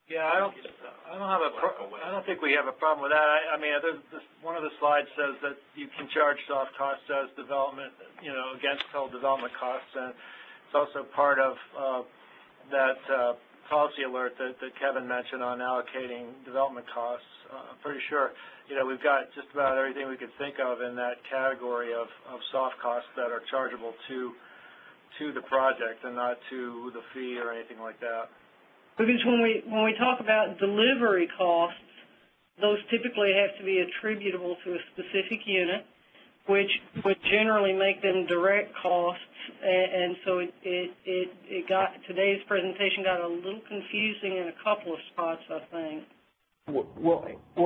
Yeah, I don't think we have a problem with that. I mean, one of the slides says that you can charge soft costs as development, against total development costs, and it's also part of that policy alert that Kevin mentioned on allocating development costs. I'm pretty sure, we've got just about everything we could think of in that category of soft costs that are chargeable to the project and not to the fee or anything like that. Because when we talk about delivery costs, those typically have to be attributable to a specific unit, which would generally make them direct costs, and so it got, today's presentation got a little confusing in a couple of spots, I think. Well,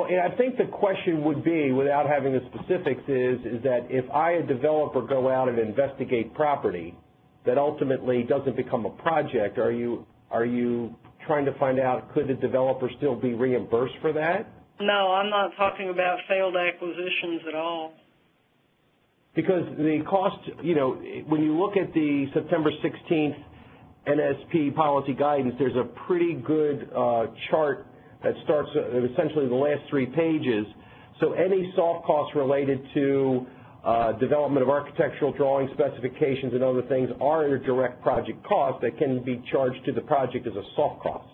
and I think the question would be, without having the specifics, is that if I, a developer, go out and investigate property that ultimately doesn't become a project, are you trying to find out, could the developer still be reimbursed for that? No, I'm not talking about failed acquisitions at all. Because the cost, you know, when you look at the September 16th NSP policy guidance, there's a pretty good chart that starts essentially the last 3 pages. So any soft costs related to development of architectural drawing specifications and other things are a direct project cost that can be charged to the project as a soft cost.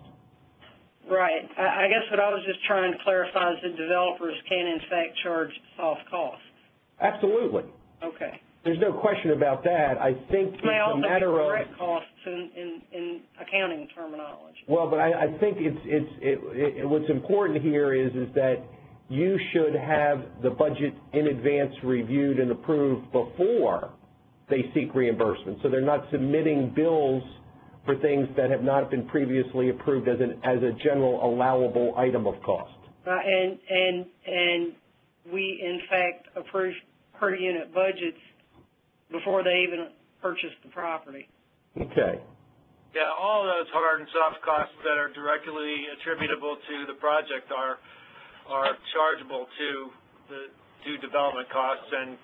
Right. I guess what I was just trying to clarify is that developers can, in fact, charge soft costs. Absolutely. Okay. There's no question about that. I think it's a matter of direct costs in accounting terminology. Well, but I think what's important here is that you should have the budget in advance reviewed and approved before they seek reimbursement, so they're not submitting bills for things that have not been previously approved as a general allowable item of cost. And we in fact approve per unit budgets before they even purchase the property. Okay. Yeah, all those hard and soft costs that are directly attributable to the project are chargeable to development costs and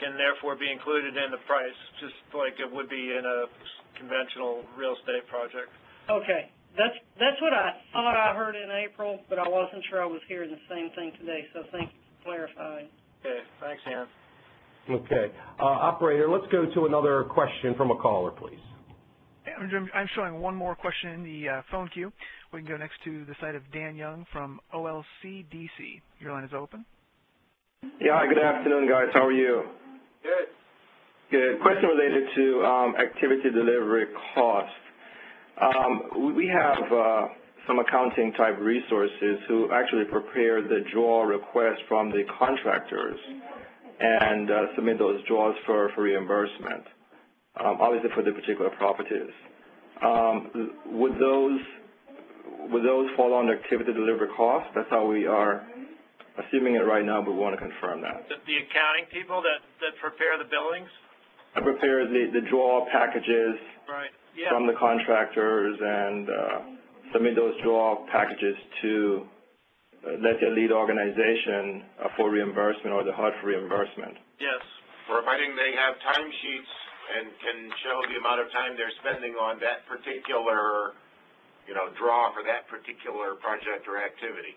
can therefore be included in the price, just like it would be in a conventional real estate project. Okay. That's what I thought I heard in April, but I wasn't sure I was hearing the same thing today, so thank you for clarifying. Okay. Thanks, Ann. Okay. Operator, let's go to another question from a caller, please. I'm showing one more question in the phone queue. We can go next to the side of Dan Young from OLCDC. Your line is open. Yeah, hi, good afternoon, guys. How are you? Good. Good. Question related to activity delivery cost. We have some accounting type resources who actually prepare the draw request from the contractors and submit those draws for reimbursement, obviously for the particular properties. Would those fall under activity delivery costs? That's how we are assuming it right now, but we want to confirm that. The accounting people that prepare the billings? Prepare the draw packages Right. Yeah. from the contractors and submit those draw packages to let's say lead organization for reimbursement or the HUD for reimbursement. Yes. Providing they have timesheets and can show the amount of time they're spending on that particular, draw for that particular project or activity.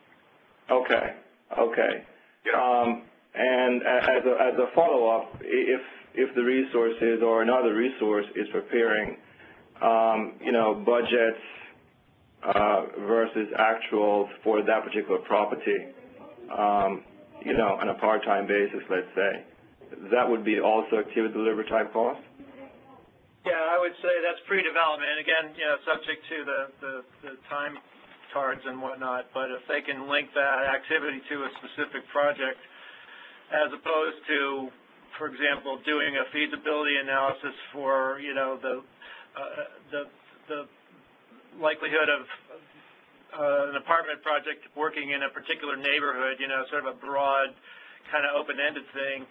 Okay. Okay. Yeah. And as a follow-up, if the resource is or another resource is preparing, budgets versus actuals for that particular property, on a part-time basis, let's say, that would be also activity delivery type cost? Yeah, I would say that's pre-development. And again, subject to the time cards and whatnot, but if they can link that activity to a specific project as opposed to, for example, doing a feasibility analysis for, the likelihood of an apartment project working in a particular neighborhood, sort of a broad kind of open-ended thing,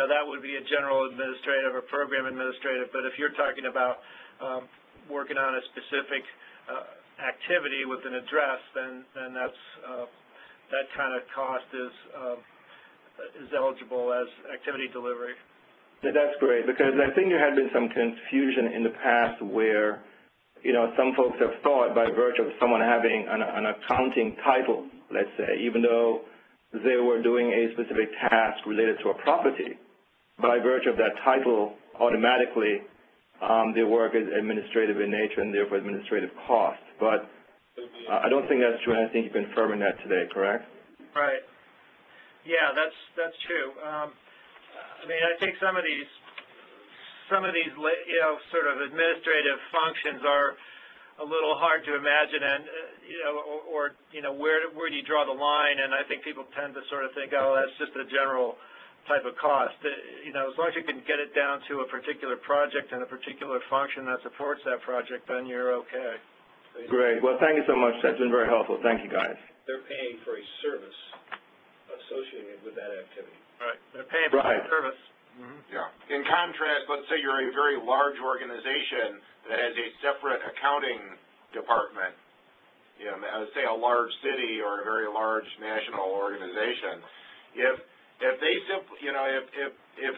that would be a general administrative or program administrative. But if you're talking about working on a specific activity with an address, then that's that kind of cost is eligible as activity delivery. That's great, because I think there had been some confusion in the past where, some folks have thought by virtue of someone having an accounting title, let's say, even though they were doing a specific task related to a property, by virtue of that title, automatically their work is administrative in nature and therefore administrative cost. But I don't think that's true, and I think you're confirming that today, correct? Right. Yeah, that's true. I think some of these sort of administrative functions are a little hard to imagine, and where do you draw the line? And I think people tend to sort of think, oh, that's just a general type of cost. You know, as long as you can get it down to a particular project and a particular function that supports that project, then you're okay. Great. Well, thank you so much. That's been very helpful. Thank you, guys. They're paying for a service associated with that activity. Right. They're paying for a service. Mm-hmm. Yeah. In contrast, let's say you're a very large organization that has a separate accounting department. You know, let's say a large city or a very large national organization. If they simply, you know, if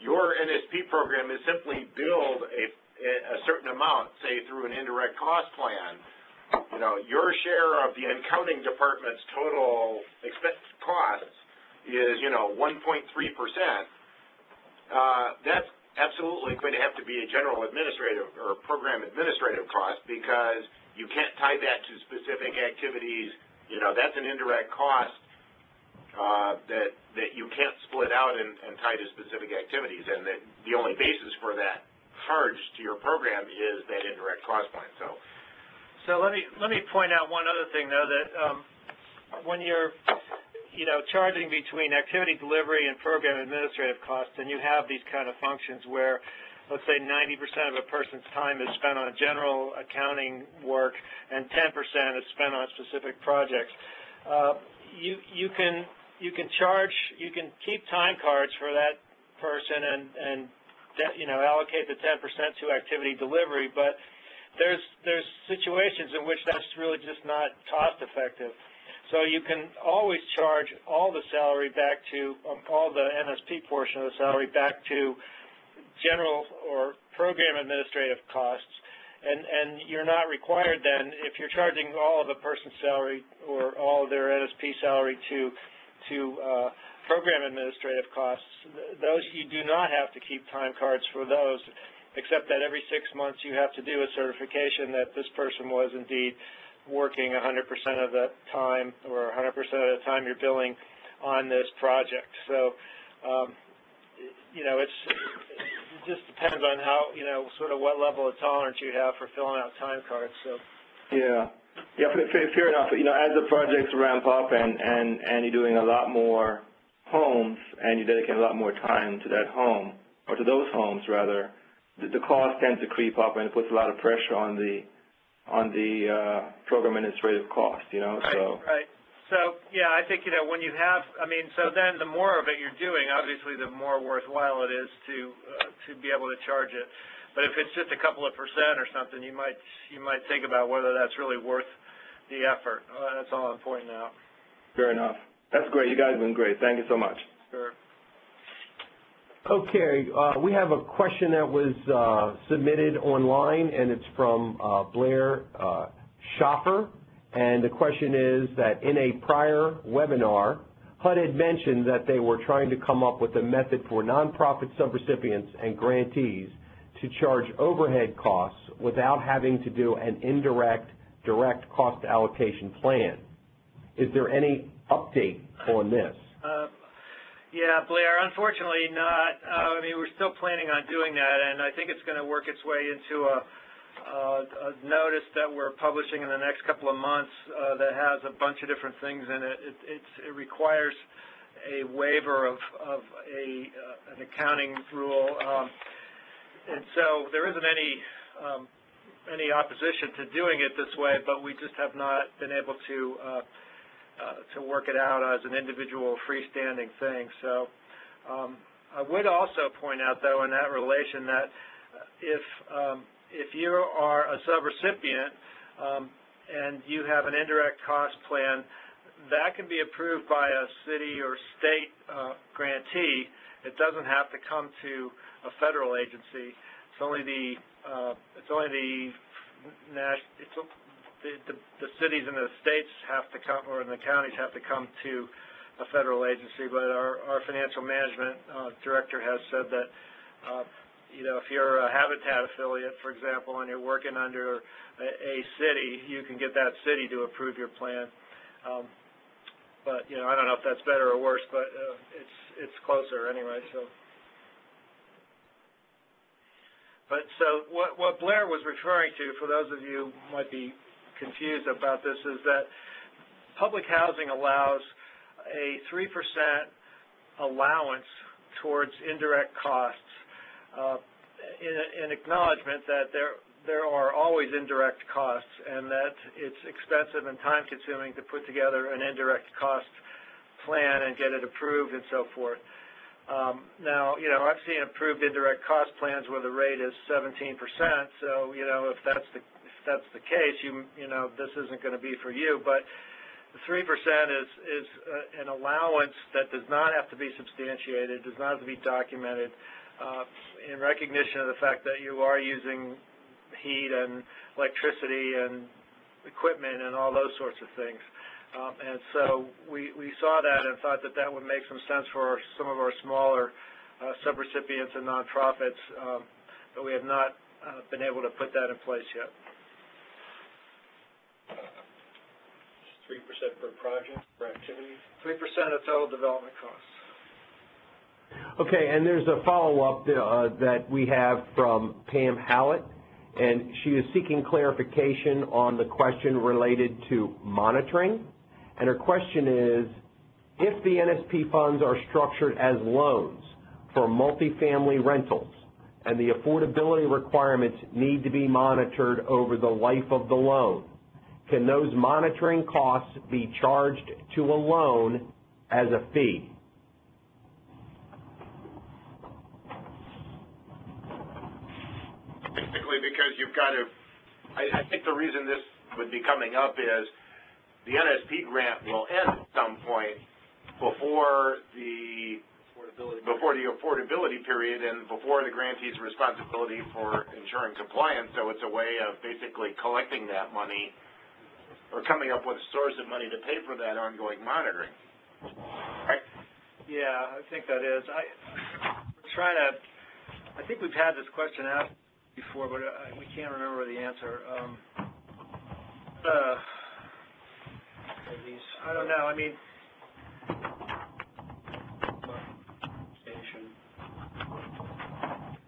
your NSP program is simply billed a certain amount, say through an indirect cost plan, you know, your share of the accounting department's total expense costs is, you know, 1.3%. That's absolutely going to have to be a general administrative or program administrative cost, because you can't tie that to specific activities. You know, that's an indirect cost that you can't split out and tie to specific activities, and that the only basis for that charge to your program is that indirect cost plan. So let me point out one other thing, though, that when you're, you know, charging between activity delivery and program administrative costs, and you have these kind of functions where, let's say 90% of a person's time is spent on general accounting work and 10% is spent on specific projects, you can keep time cards for that person and you know, allocate the 10% to activity delivery, but there's situations in which that's really just not cost effective. So you can always charge all the salary back to, all the NSP portion of the salary back to general or program administrative costs, and you're not required then, if you're charging all of a person's salary or all of their NSP salary to program administrative costs, those you do not have to keep time cards for those, except that every 6 months you have to do a certification that this person was indeed working 100% of the time, or 100% of the time you're billing on this project. So, you know, it just depends on how, you know, sort of what level of tolerance you have for filling out time cards. So. Yeah, fair enough. You know, as the projects ramp up and you're doing a lot more homes and you dedicate a lot more time to that home, or to those homes rather, the cost tends to creep up, and it puts a lot of pressure on the program administrative cost, you know. Right. So, yeah, I think, you know, when you have, I mean, so then the more of it you're doing, obviously the more worthwhile it is to be able to charge it. But if it's just a couple of percent or something, you might think about whether that's really worth the effort. That's all I'm pointing out. Fair enough. That's great. You guys have been great. Thank you so much. Sure. Okay, we have a question that was submitted online, and it's from Blair Schaffer. And the question is that in a prior webinar, HUD had mentioned that they were trying to come up with a method for nonprofit subrecipients and grantees to charge overhead costs without having to do an indirect direct cost allocation plan. Is there any update on this? Yeah, Blair, unfortunately not. I mean, we're still planning on doing that, and I think it's going to work its way into a notice that we're publishing in the next couple of months that has a bunch of different things in it. It requires a waiver of an accounting rule, and so there isn't any opposition to doing it this way, but we just have not been able to work it out as an individual freestanding thing. So I would also point out, though, in that relation, that if you are a subrecipient and you have an indirect cost plan, that can be approved by a city or state grantee. It doesn't have to come to a federal agency. It's only the cities and the states have to come, or the counties have to come to a federal agency. But our financial management director has said that, you know, if you're a Habitat affiliate, for example, and you're working under a city, you can get that city to approve your plan. But, you know, I don't know if that's better or worse, but it's closer anyway. So what Blair was referring to, for those of you who might be confused about this, is that public housing allows a 3% allowance towards indirect costs in acknowledgement that there are always indirect costs and that it's expensive and time-consuming to put together an indirect cost plan and get it approved and so forth. Now, I've seen approved indirect cost plans where the rate is 17%. So, if that's the case, this isn't going to be for you. But the 3% is an allowance that does not have to be substantiated, does not have to be documented, in recognition of the fact that you are using heat and electricity and equipment and all those sorts of things. And so we saw that and thought that that would make some sense for some of our smaller subrecipients and nonprofits, but we have not been able to put that in place yet. 3% per project, per activity? 3% of total development costs. Okay, and there's a follow-up that we have from Pam Hallett, and she is seeking clarification on the question related to monitoring. And her question is, if the NSP funds are structured as loans for multifamily rentals and the affordability requirements need to be monitored over the life of the loan, can those monitoring costs be charged to a loan as a fee? Basically, because you've got to, I think the reason this would be coming up is the NSP grant will end at some point before the affordability period and before the grantee's responsibility for ensuring compliance. So it's a way of basically collecting that money or coming up with a source of money to pay for that ongoing monitoring. Right? Yeah, I think that is. I think we've had this question asked before, but we can't remember the answer. I don't know. I mean,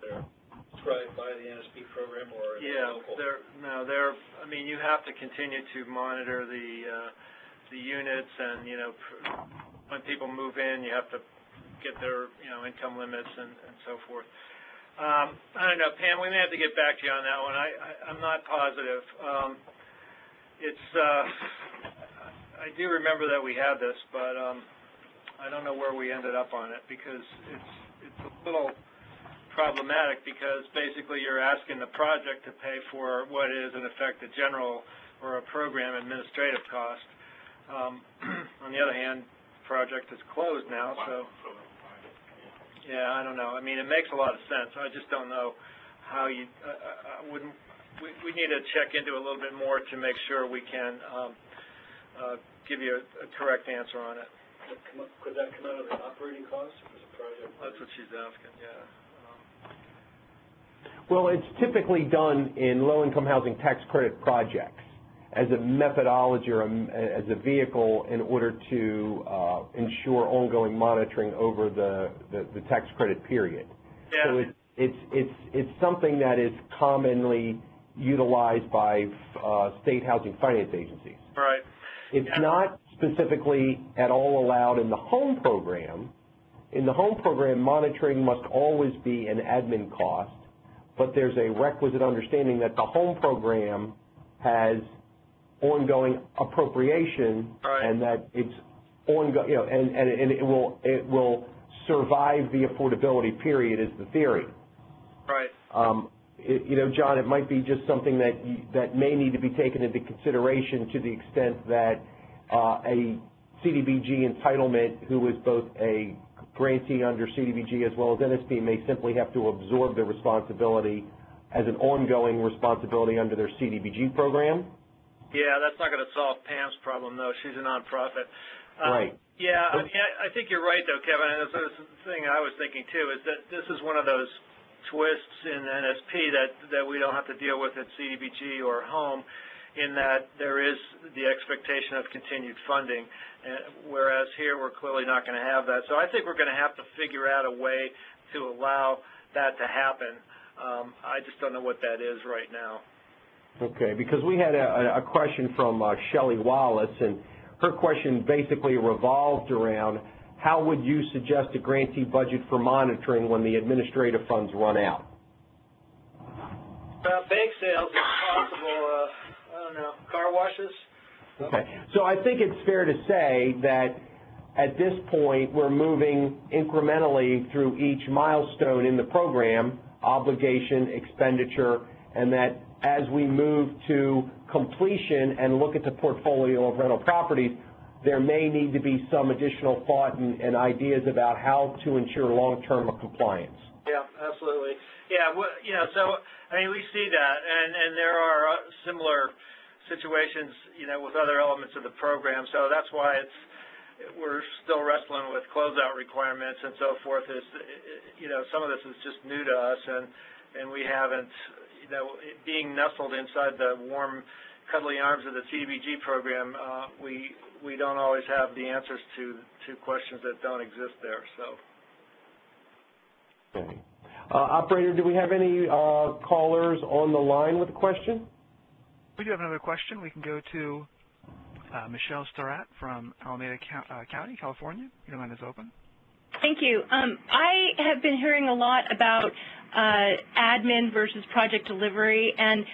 they're described by the NSP program or local? I mean, you have to continue to monitor the units, and when people move in, you have to get their income limits and so forth. I don't know, Pam. We may have to get back to you on that one. I'm not positive. I do remember that we had this, but I don't know where we ended up on it because it's a little problematic because basically you're asking the project to pay for what is in effect a general or a program administrative cost. On the other hand, the project is closed now, so yeah, I don't know. I mean, it makes a lot of sense. I just don't know how you. We need to check into a little bit more to make sure we can give you a correct answer on it. Could that come out of the operating costs if it's a project? That's what she's asking, yeah. Well, it's typically done in low-income housing tax credit projects as a methodology or as a vehicle in order to ensure ongoing monitoring over the tax credit period. Yeah. So it's something that is commonly utilized by state housing finance agencies. Right. It's not specifically at all allowed in the home program. In the home program, monitoring must always be an admin cost, but there's a requisite understanding that the home program has ongoing appropriation, right, and that it's ongoing, and it will survive the affordability period is the theory. Right. John, it might be just something that may need to be taken into consideration to the extent that a CDBG entitlement who is both a grantee under CDBG as well as NSP may simply have to absorb the responsibility as an ongoing responsibility under their CDBG program. Yeah, that's not going to solve Pam's problem, though. She's a nonprofit. Right. Yeah, I think you're right, though, Kevin. And the thing I was thinking, too, is that this is one of those twists in NSP that we don't have to deal with at CDBG or home, in that there is the expectation of continued funding, whereas here we're clearly not going to have that. So I think we're going to have to figure out a way to allow that to happen. I just don't know what that is right now. Okay, because we had a question from Shelley Wallace, and her question basically revolved around how would you suggest a grantee budget for monitoring when the administrative funds run out? Bake sales, if possible. I don't know, car washes. Okay, so I think it's fair to say that at this point we're moving incrementally through each milestone in the program, obligation, expenditure, and that as we move to completion and look at the portfolio of rental properties, there may need to be some additional thought and ideas about how to ensure long-term compliance. Yeah, absolutely. Yeah, well, so, I mean, we see that, and there are similar situations, with other elements of the program, so that's why we're still wrestling with closeout requirements and so forth. Some of this is just new to us, and we haven't, being nestled inside the warm, cuddly arms of the CDBG program, we don't always have the answers to questions that don't exist there. So. Okay. Operator, do we have any callers on the line with a question? We do have another question. We can go to Michelle Starratt from Alameda County, California. Your line is open. Thank you. I have been hearing a lot about admin versus project delivery, and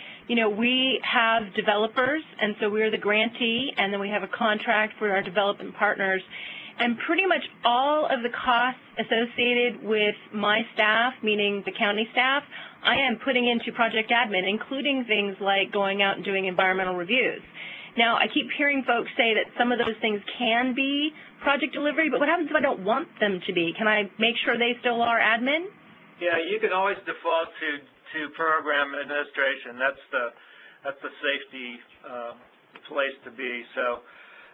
we have developers, and so we're the grantee, and then we have a contract for our development partners. And pretty much all of the costs associated with my staff, meaning the county staff, I am putting into project admin, including things like going out and doing environmental reviews. Now, I keep hearing folks say that some of those things can be project delivery, but what happens if I don't want them to be? Can I make sure they still are admin? Yeah, you can always default to program administration. That's the safety place to be. So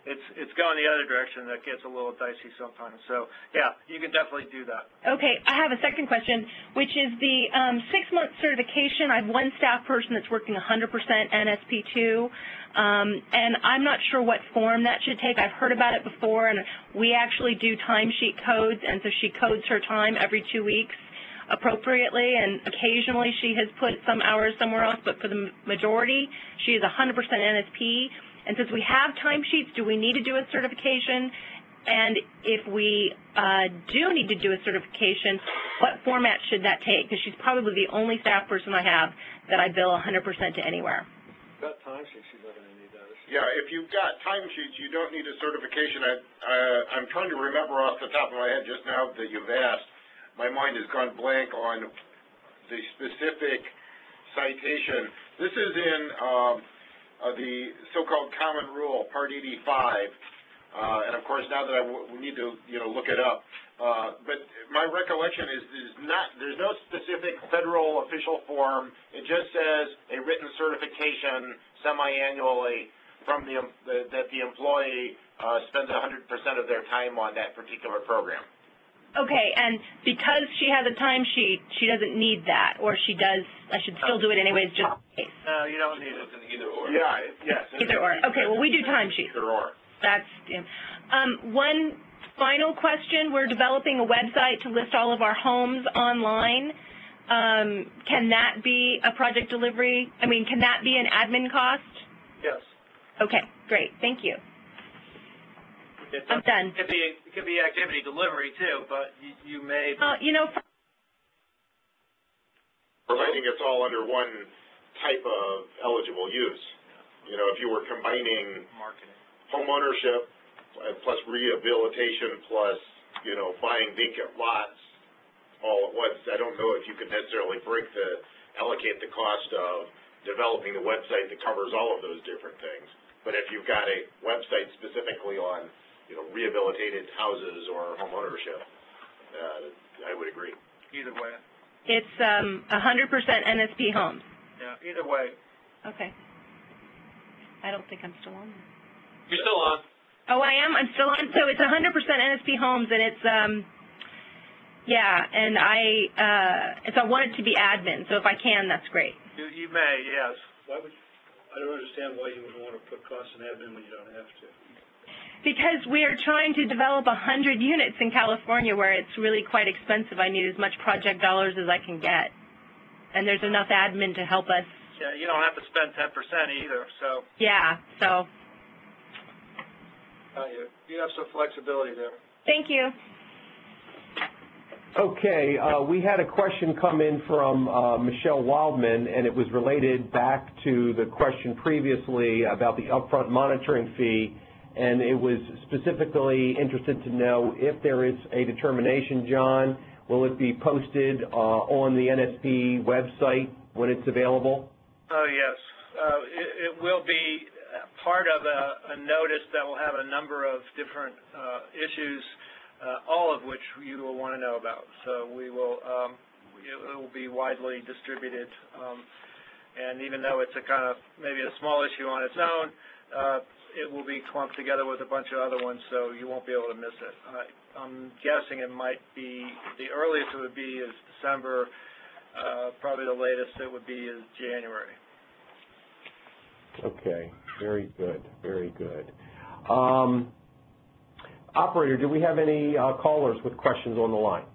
it's going the other direction that gets a little dicey sometimes. So, yeah, you can definitely do that. Okay. I have a second question, which is the 6-month certification. I have one staff person that's working 100% NSP2, and I'm not sure what form that should take. I've heard about it before, and we actually do timesheet codes, and so she codes her time every 2 weeks appropriately, and occasionally she has put some hours somewhere else, but for the majority, she is 100% NSP. And since we have timesheets, do we need to do a certification? And if we do need to do a certification, what format should that take? Because she's probably the only staff person I have that I bill 100% to anywhere. Got timesheets, she's not going to need that. Yeah, if you've got timesheets, you don't need a certification. I'm trying to remember off the top of my head just now that you've asked. My mind has gone blank on the specific citation. This is in the so-called common rule, Part 85, and of course now that we need to look it up. But my recollection is there's no specific federal official form. It just says a written certification semi-annually from that the employee spends 100% of their time on that particular program. Okay, and because she has a timesheet, she doesn't need that, or she does. I should still do it anyways, just in case. No, you don't need it. Either or. Yeah, yes. Either or. Okay, well, we do timesheets. Either or. That's one final question. We're developing a website to list all of our homes online. Can that be a project delivery? I mean, can that be an admin cost? Yes. Okay, great. Thank you. I'm done. It could be activity delivery too, but you may. Providing it's all under one type of eligible use. If you were combining home ownership plus rehabilitation plus buying vacant lots all at once, I don't know if you could necessarily allocate the cost of developing the website that covers all of those different things. But if you've got a website specifically on rehabilitated houses or home ownership, I would agree. Either way. It's 100% NSP homes. Yeah, either way. Okay. I don't think I'm still on. You're still on. Oh, I am? I'm still on? So it's 100% NSP homes, and it's, and I want it to be admin, so if I can, that's great. You may, yes. I don't understand why you would want to put costs in admin when you don't have to. Because we are trying to develop 100 units in California where it's really quite expensive. I need as much project dollars as I can get. And there's enough admin to help us. Yeah, you don't have to spend 10% either, so. Yeah, so. You have some flexibility there. Thank you. Okay, we had a question come in from Michelle Wildman, and it was related back to the question previously about the upfront monitoring fee, and it was specifically interested to know if there is a determination, John, will it be posted on the NSP website when it's available? Oh, yes. It will be part of a notice that will have a number of different issues, all of which you will want to know about. So we will, it will be widely distributed, and even though it's a kind of maybe a small issue on its own, it will be clumped together with a bunch of other ones, so you won't be able to miss it. I'm guessing it might be, the earliest it would be is December, probably the latest it would be is January. Okay, very good, very good. Operator, do we have any callers with questions on the line?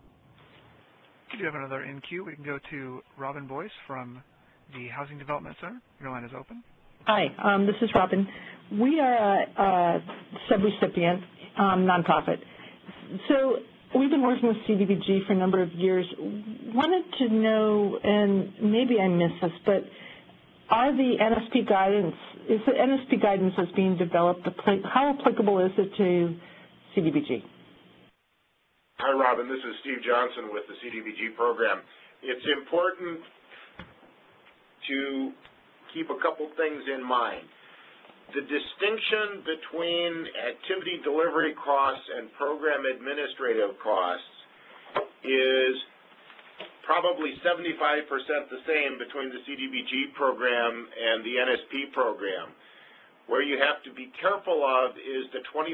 We do have another in queue. We can go to Robin Boyce from the Housing Development Center. Your line is open. Hi, this is Robin. We are a subrecipient nonprofit. So we've been working with CDBG for a number of years. Wanted to know, and maybe I missed this, but are the NSP guidance, is the NSP guidance that's being developed, how applicable is it to CDBG? Hi, Robin. This is Steve Johnson with the CDBG program. It's important to keep a couple things in mind. The distinction between activity delivery costs and program administrative costs is probably 75% the same between the CDBG program and the NSP program. Where you have to be careful of is the 25%,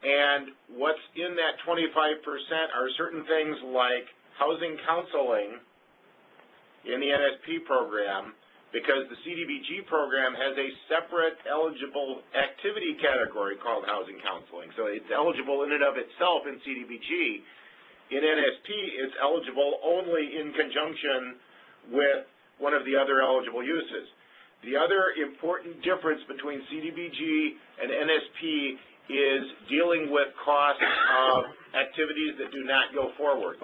and what's in that 25% are certain things like housing counseling in the NSP program, because the CDBG program has a separate eligible activity category called housing counseling. So it's eligible in and of itself in CDBG. In NSP, it's eligible only in conjunction with one of the other eligible uses. The other important difference between CDBG and NSP is dealing with costs of activities that do not go forward.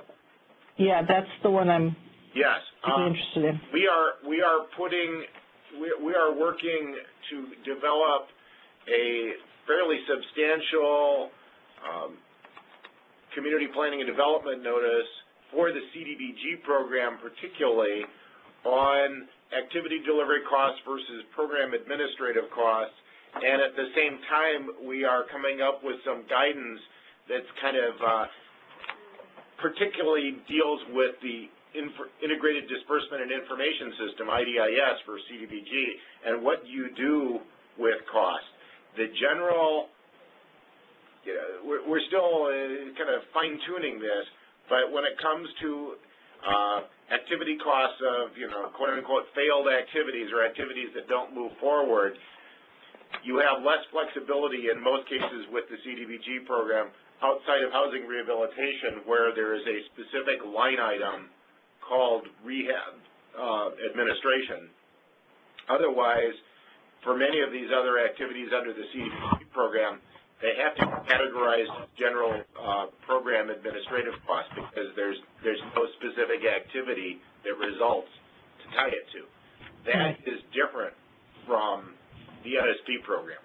Yeah, that's the one I'm yes interested in. We are working to develop a fairly substantial community planning and development notice for the CDBG program, particularly on activity delivery costs versus program administrative costs, and at the same time we are coming up with some guidance that's kind of particularly deals with the Integrated Disbursement and Information System, IDIS, for CDBG, and what you do with cost. The general, we're still kind of fine-tuning this, but when it comes to activity costs of, quote-unquote, failed activities or activities that don't move forward, you have less flexibility in most cases with the CDBG program outside of housing rehabilitation, where there is a specific line item called rehab administration. Otherwise, for many of these other activities under the CDBG program, they have to be categorized as general program administrative costs, because there's no specific activity that results to tie it to. That is different from the NSP program.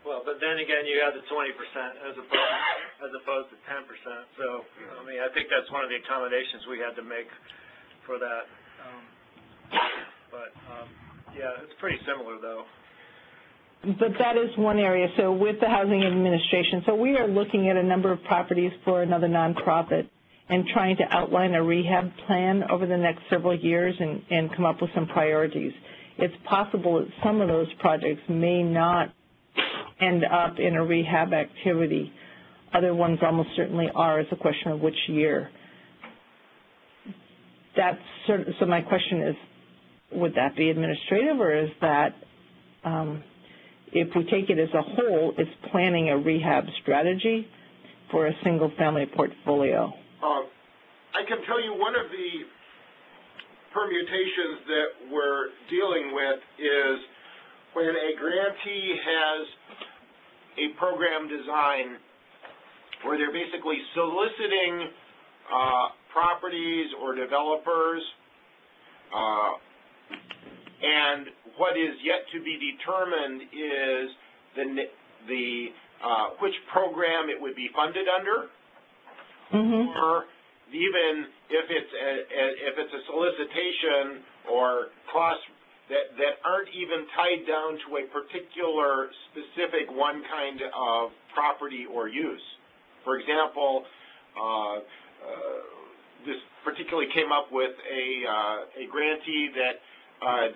Well, but then again, you have the 20% as opposed to 10%. So, I mean, I think that's one of the accommodations we had to make for that. Yeah, it's pretty similar, though. But that is one area. So with the housing administration, so we are looking at a number of properties for another nonprofit and trying to outline a rehab plan over the next several years and come up with some priorities. It's possible that some of those projects may not end up in a rehab activity. Other ones almost certainly are. It's a question of which year. So my question is, would that be administrative, or is that if we take it as a whole, it's planning a rehab strategy for a single-family portfolio? I can tell you one of the permutations that we're dealing with is when a grantee has a program design where they're basically soliciting properties or developers, and what is yet to be determined is which program it would be funded under, or even if it's a solicitation or costs that aren't even tied down to a particular specific one kind of property or use. For example, this particularly came up with a grantee that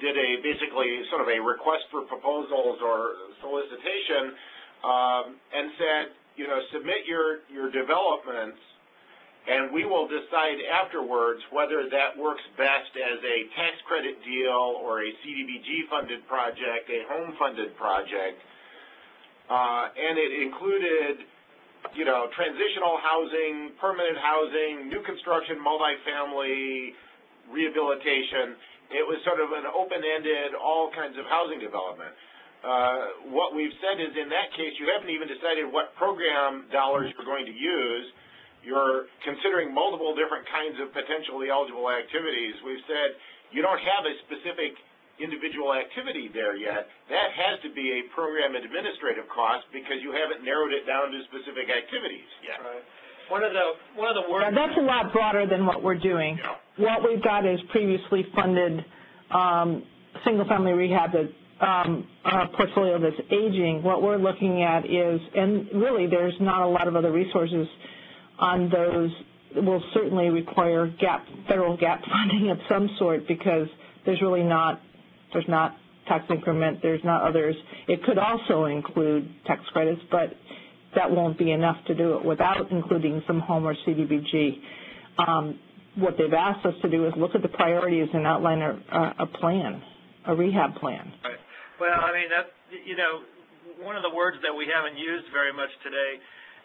did basically sort of a request for proposals or solicitation, and said, submit your developments, and we will decide afterwards whether that works best as a tax credit deal or a CDBG-funded project, a home-funded project. And it included, transitional housing, permanent housing, new construction, multifamily, rehabilitation. It was sort of an open-ended, all kinds of housing development. What we've said is, in that case, you haven't even decided what program dollars you're going to use. You're considering multiple different kinds of potentially eligible activities. We've said you don't have a specific individual activity there yet. That has to be a program administrative cost because you haven't narrowed it down to specific activities yet. Right. One of the words. That's a lot broader than what we're doing. Yeah. What we've got is previously funded single-family rehab portfolio that's aging. What we're looking at is, and really there's not a lot of other resources on those. Will certainly require federal gap funding of some sort because there's really not, there's not tax increment, there's not others. It could also include tax credits, but that won't be enough to do it without including some home or CDBG. What they've asked us to do is look at the priorities and outline a plan, a rehab plan. Right. Well, I mean, one of the words that we haven't used very much today,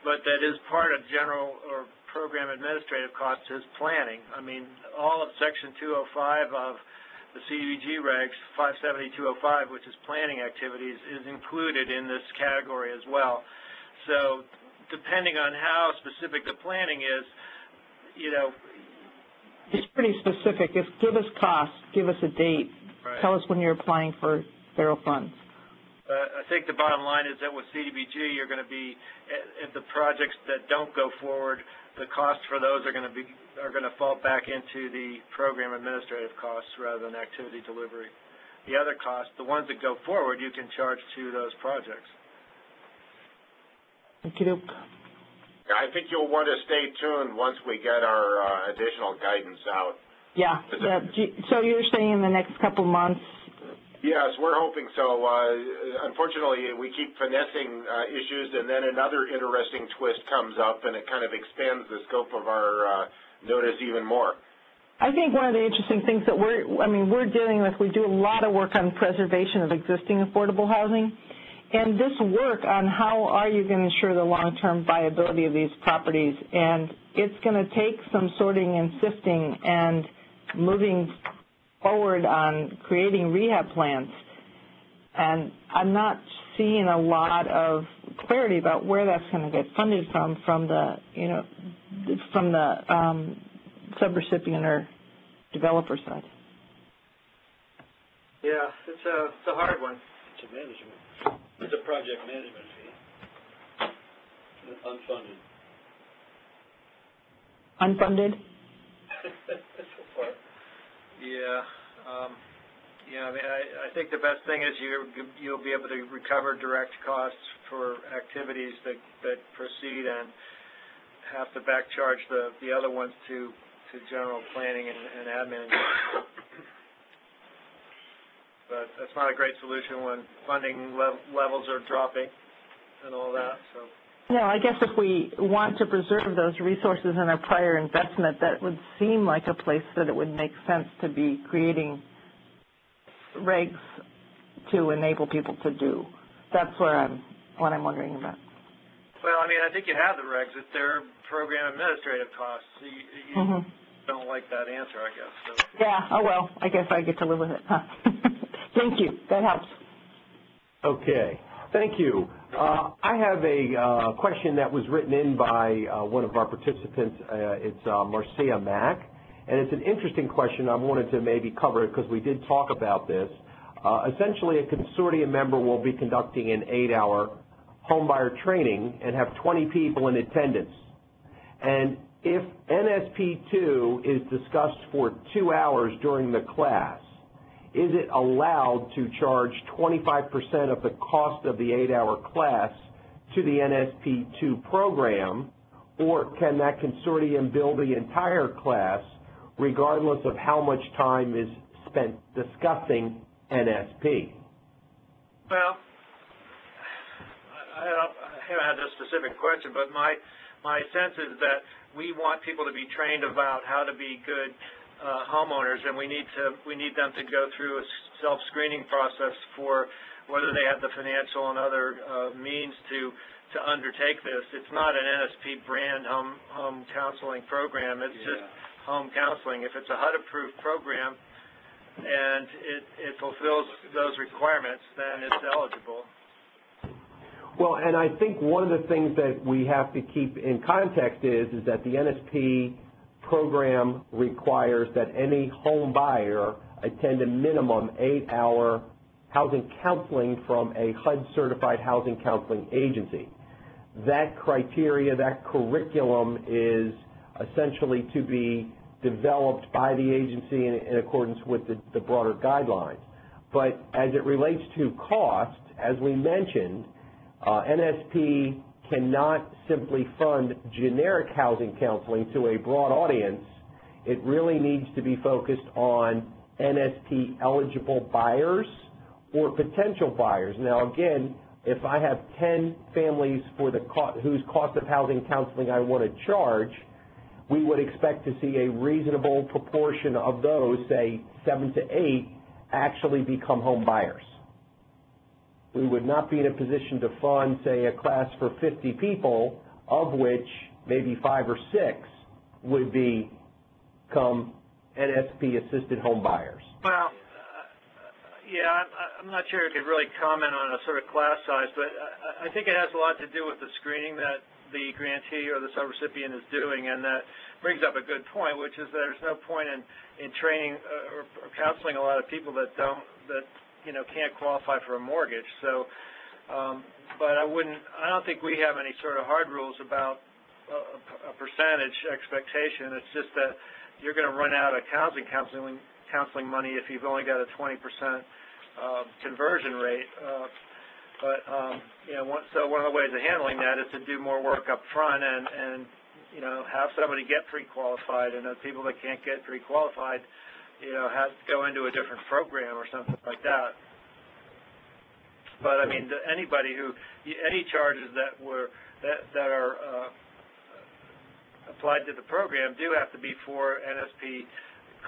but that is part of general or program administrative costs, is planning. I mean, all of Section 205 of the CDBG regs, 570-205, which is planning activities, is included in this category as well. So depending on how specific the planning is, It's pretty specific. It's give us costs, give us a date, right. Tell us when you're applying for federal funds. I think the bottom line is that with CDBG, you're going to be at the projects that don't go forward, the costs for those are going to fall back into the program administrative costs rather than activity delivery. The other costs, the ones that go forward, you can charge to those projects. Okey-doke. I think you'll want to stay tuned once we get our additional guidance out. Yeah. So you're saying in the next couple months? Yes, we're hoping so. Unfortunately, we keep finessing issues, and then another interesting twist comes up, and it kind of expands the scope of our notice even more. I think one of the interesting things that we're dealing with, we do a lot of work on preservation of existing affordable housing, and this work on how are you going to ensure the long-term viability of these properties, and it's going to take some sorting and sifting and moving forward on creating rehab plans, and I'm not seeing a lot of clarity about where that's going to get funded from the subrecipient or developer side. Yeah, it's a hard one. It's a management. It's a project management fee. Unfunded. Unfunded? So far. Yeah. I mean, I think the best thing is you'll be able to recover direct costs for activities that proceed and have to back charge the other ones to general planning and admin. But that's not a great solution when funding levels are dropping and all that. So. No, I guess if we want to preserve those resources in our prior investment, that would seem like a place that it would make sense to be creating regs to enable people to do. That's what I'm wondering about. Well, I mean, I think you have the regs. It's their program administrative costs. You don't like that answer, I guess. So. Yeah, oh well, I guess I get to live with it. Huh? Thank you. That helps. Okay. Thank you. I have a question that was written in by one of our participants. It's Marcia Mack, and it's an interesting question. I wanted to maybe cover it because we did talk about this. Essentially, a consortium member will be conducting an 8-hour homebuyer training and have 20 people in attendance. And if NSP2 is discussed for 2 hours during the class, is it allowed to charge 25% of the cost of the 8-hour class to the NSP2 program, or can that consortium bill the entire class regardless of how much time is spent discussing NSP? Well, I haven't had a specific question, but my sense is that we want people to be trained about how to be good homeowners, and we need them to go through a self-screening process for whether they have the financial and other means to undertake this. It's not an NSP brand home counseling program. It's just home counseling. If it's a HUD-approved program and it fulfills those requirements, then it's eligible. Well, and I think one of the things that we have to keep in context is that the NSP program requires that any home buyer attend a minimum 8-hour housing counseling from a HUD-certified housing counseling agency. That criteria, that curriculum is essentially to be developed by the agency in accordance with the broader guidelines. But as it relates to cost, as we mentioned, NSP cannot simply fund generic housing counseling to a broad audience. It really needs to be focused on NSP-eligible buyers or potential buyers. Now, again, if I have 10 families for whose cost of housing counseling I want to charge, we would expect to see a reasonable proportion of those, say 7 to 8, actually become home buyers. We would not be in a position to fund, say, a class for 50 people, of which maybe 5 or 6 would become NSP-assisted home buyers. Well, yeah, I'm not sure I could really comment on a sort of class size, but I think it has a lot to do with the screening that the grantee or the subrecipient is doing, and that brings up a good point, which is that there's no point in training or counseling a lot of people that can't qualify for a mortgage. So, but I don't think we have any sort of hard rules about a percentage expectation. It's just that you're going to run out of housing counseling money if you've only got a 20% conversion rate. So one of the ways of handling that is to do more work up front and have somebody get pre-qualified, and the people that can't get pre-qualified, have to go into a different program or something like that. But I mean, any charges that are applied to the program do have to be for NSP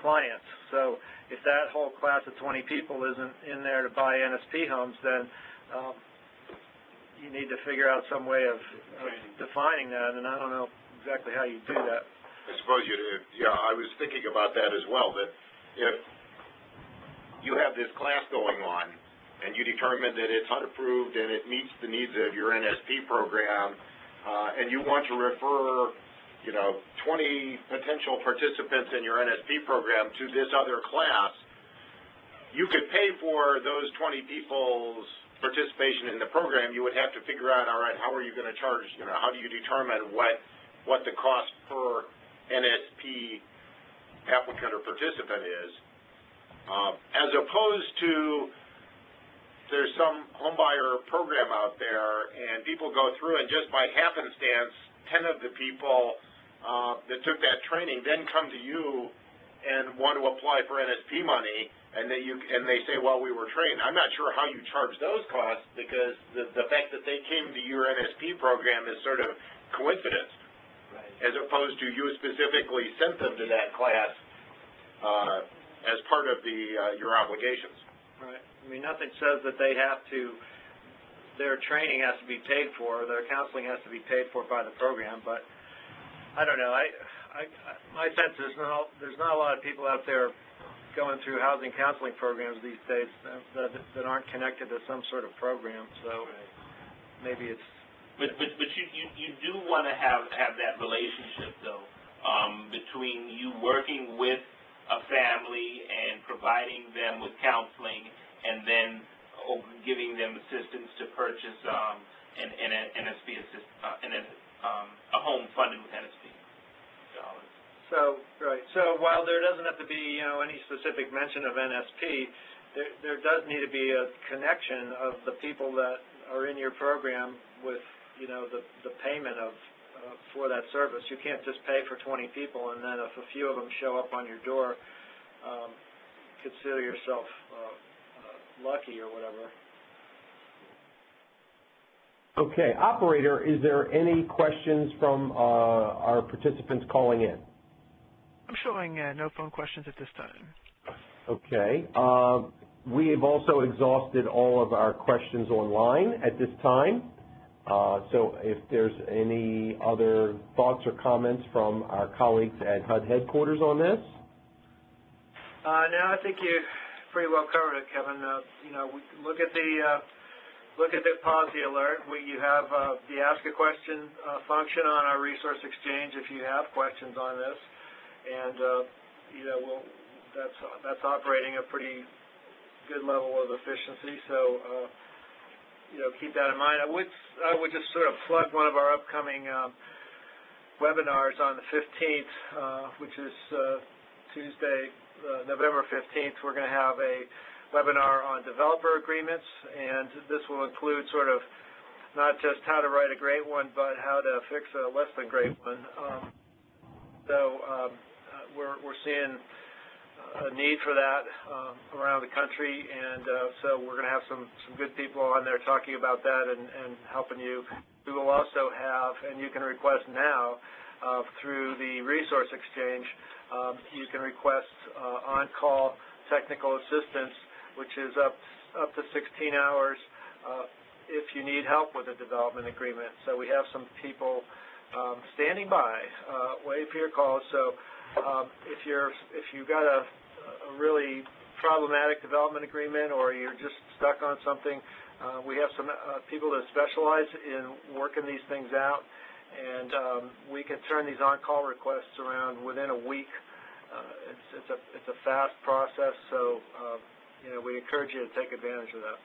clients. So if that whole class of 20 people isn't in there to buy NSP homes, then you need to figure out some way of defining that, and I don't know exactly how you do that. I suppose I was thinking about that as well, that if you have this class going on and you determine that it's HUD approved and it meets the needs of your NSP program, and you want to refer 20 potential participants in your NSP program to this other class, you could pay for those 20 people's participation in the program. You would have to figure out, all right, how are you going to charge, how do you determine what the cost per NSP applicant or participant is, as opposed to there's some homebuyer program out there and people go through and just by happenstance 10 of the people that took that training then come to you and want to apply for NSP money, and they say, well, we were trained. I'm not sure how you charge those costs, because the fact that they came to your NSP program is sort of coincidence, right, as opposed to you specifically sent them to that class as part of your obligations. Right. I mean, nothing says that they have to, their training has to be paid for, their counseling has to be paid for by the program, but I don't know. My sense is there's not a lot of people out there going through housing counseling programs these days that aren't connected to some sort of program. So maybe it's. But you do want to have that relationship though, between you working with a family and providing them with counseling, and then giving them assistance to purchase an NSP a home funded with NSP dollars. So right. So while there doesn't have to be any specific mention of NSP, there does need to be a connection of the people that are in your program with the payment of for that service. You can't just pay for 20 people and then if a few of them show up on your door, consider yourself lucky or whatever. Okay, operator, is there any questions from our participants calling in? I'm showing no phone questions at this time. Okay. We have also exhausted all of our questions online at this time. So if there's any other thoughts or comments from our colleagues at HUD headquarters on this? No, I think you pretty well covered it, Kevin. We look at the policy alert. You have the Ask a Question function on our resource exchange if you have questions on this, and that's operating a pretty good level of efficiency. So keep that in mind. I would just sort of plug one of our upcoming webinars on the 15th, which is Tuesday, November 15th. We're going to have a webinar on developer agreements, and this will include sort of not just how to write a great one, but how to fix a less than great one. We're seeing a need for that around the country, and so we're going to have some good people on there talking about that and helping you. We will also have, and you can request now through the resource exchange, you can request on-call technical assistance, which is up to 16 hours if you need help with a development agreement. So we have some people standing by waiting for your calls. So if you've got a really problematic development agreement or you're just stuck on something, we have some people that specialize in working these things out, and we can turn these on-call requests around within a week. It's a fast process, so we encourage you to take advantage of that.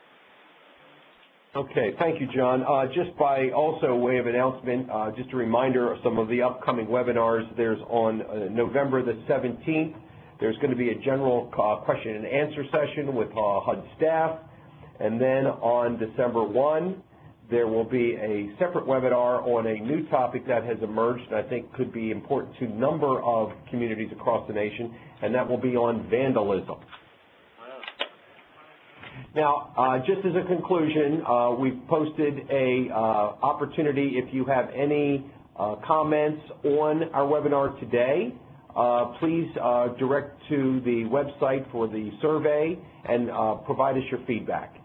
Okay, thank you, John. Just by also way of announcement, just a reminder of some of the upcoming webinars. There's on November the 17th, there's going to be a general question and answer session with HUD staff. And then on December 1, there will be a separate webinar on a new topic that has emerged and I think could be important to a number of communities across the nation, and that will be on vandalism. Now, just as a conclusion, we've posted a opportunity if you have any comments on our webinar today. Please direct to the website for the survey and provide us your feedback.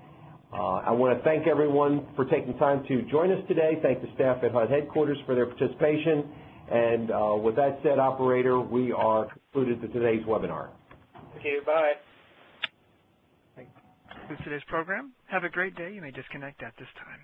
I want to thank everyone for taking time to join us today. Thank the staff at HUD headquarters for their participation. And with that said, operator, we are concluded to today's webinar. Thank you. Bye. This is today's program. Have a great day. You may disconnect at this time.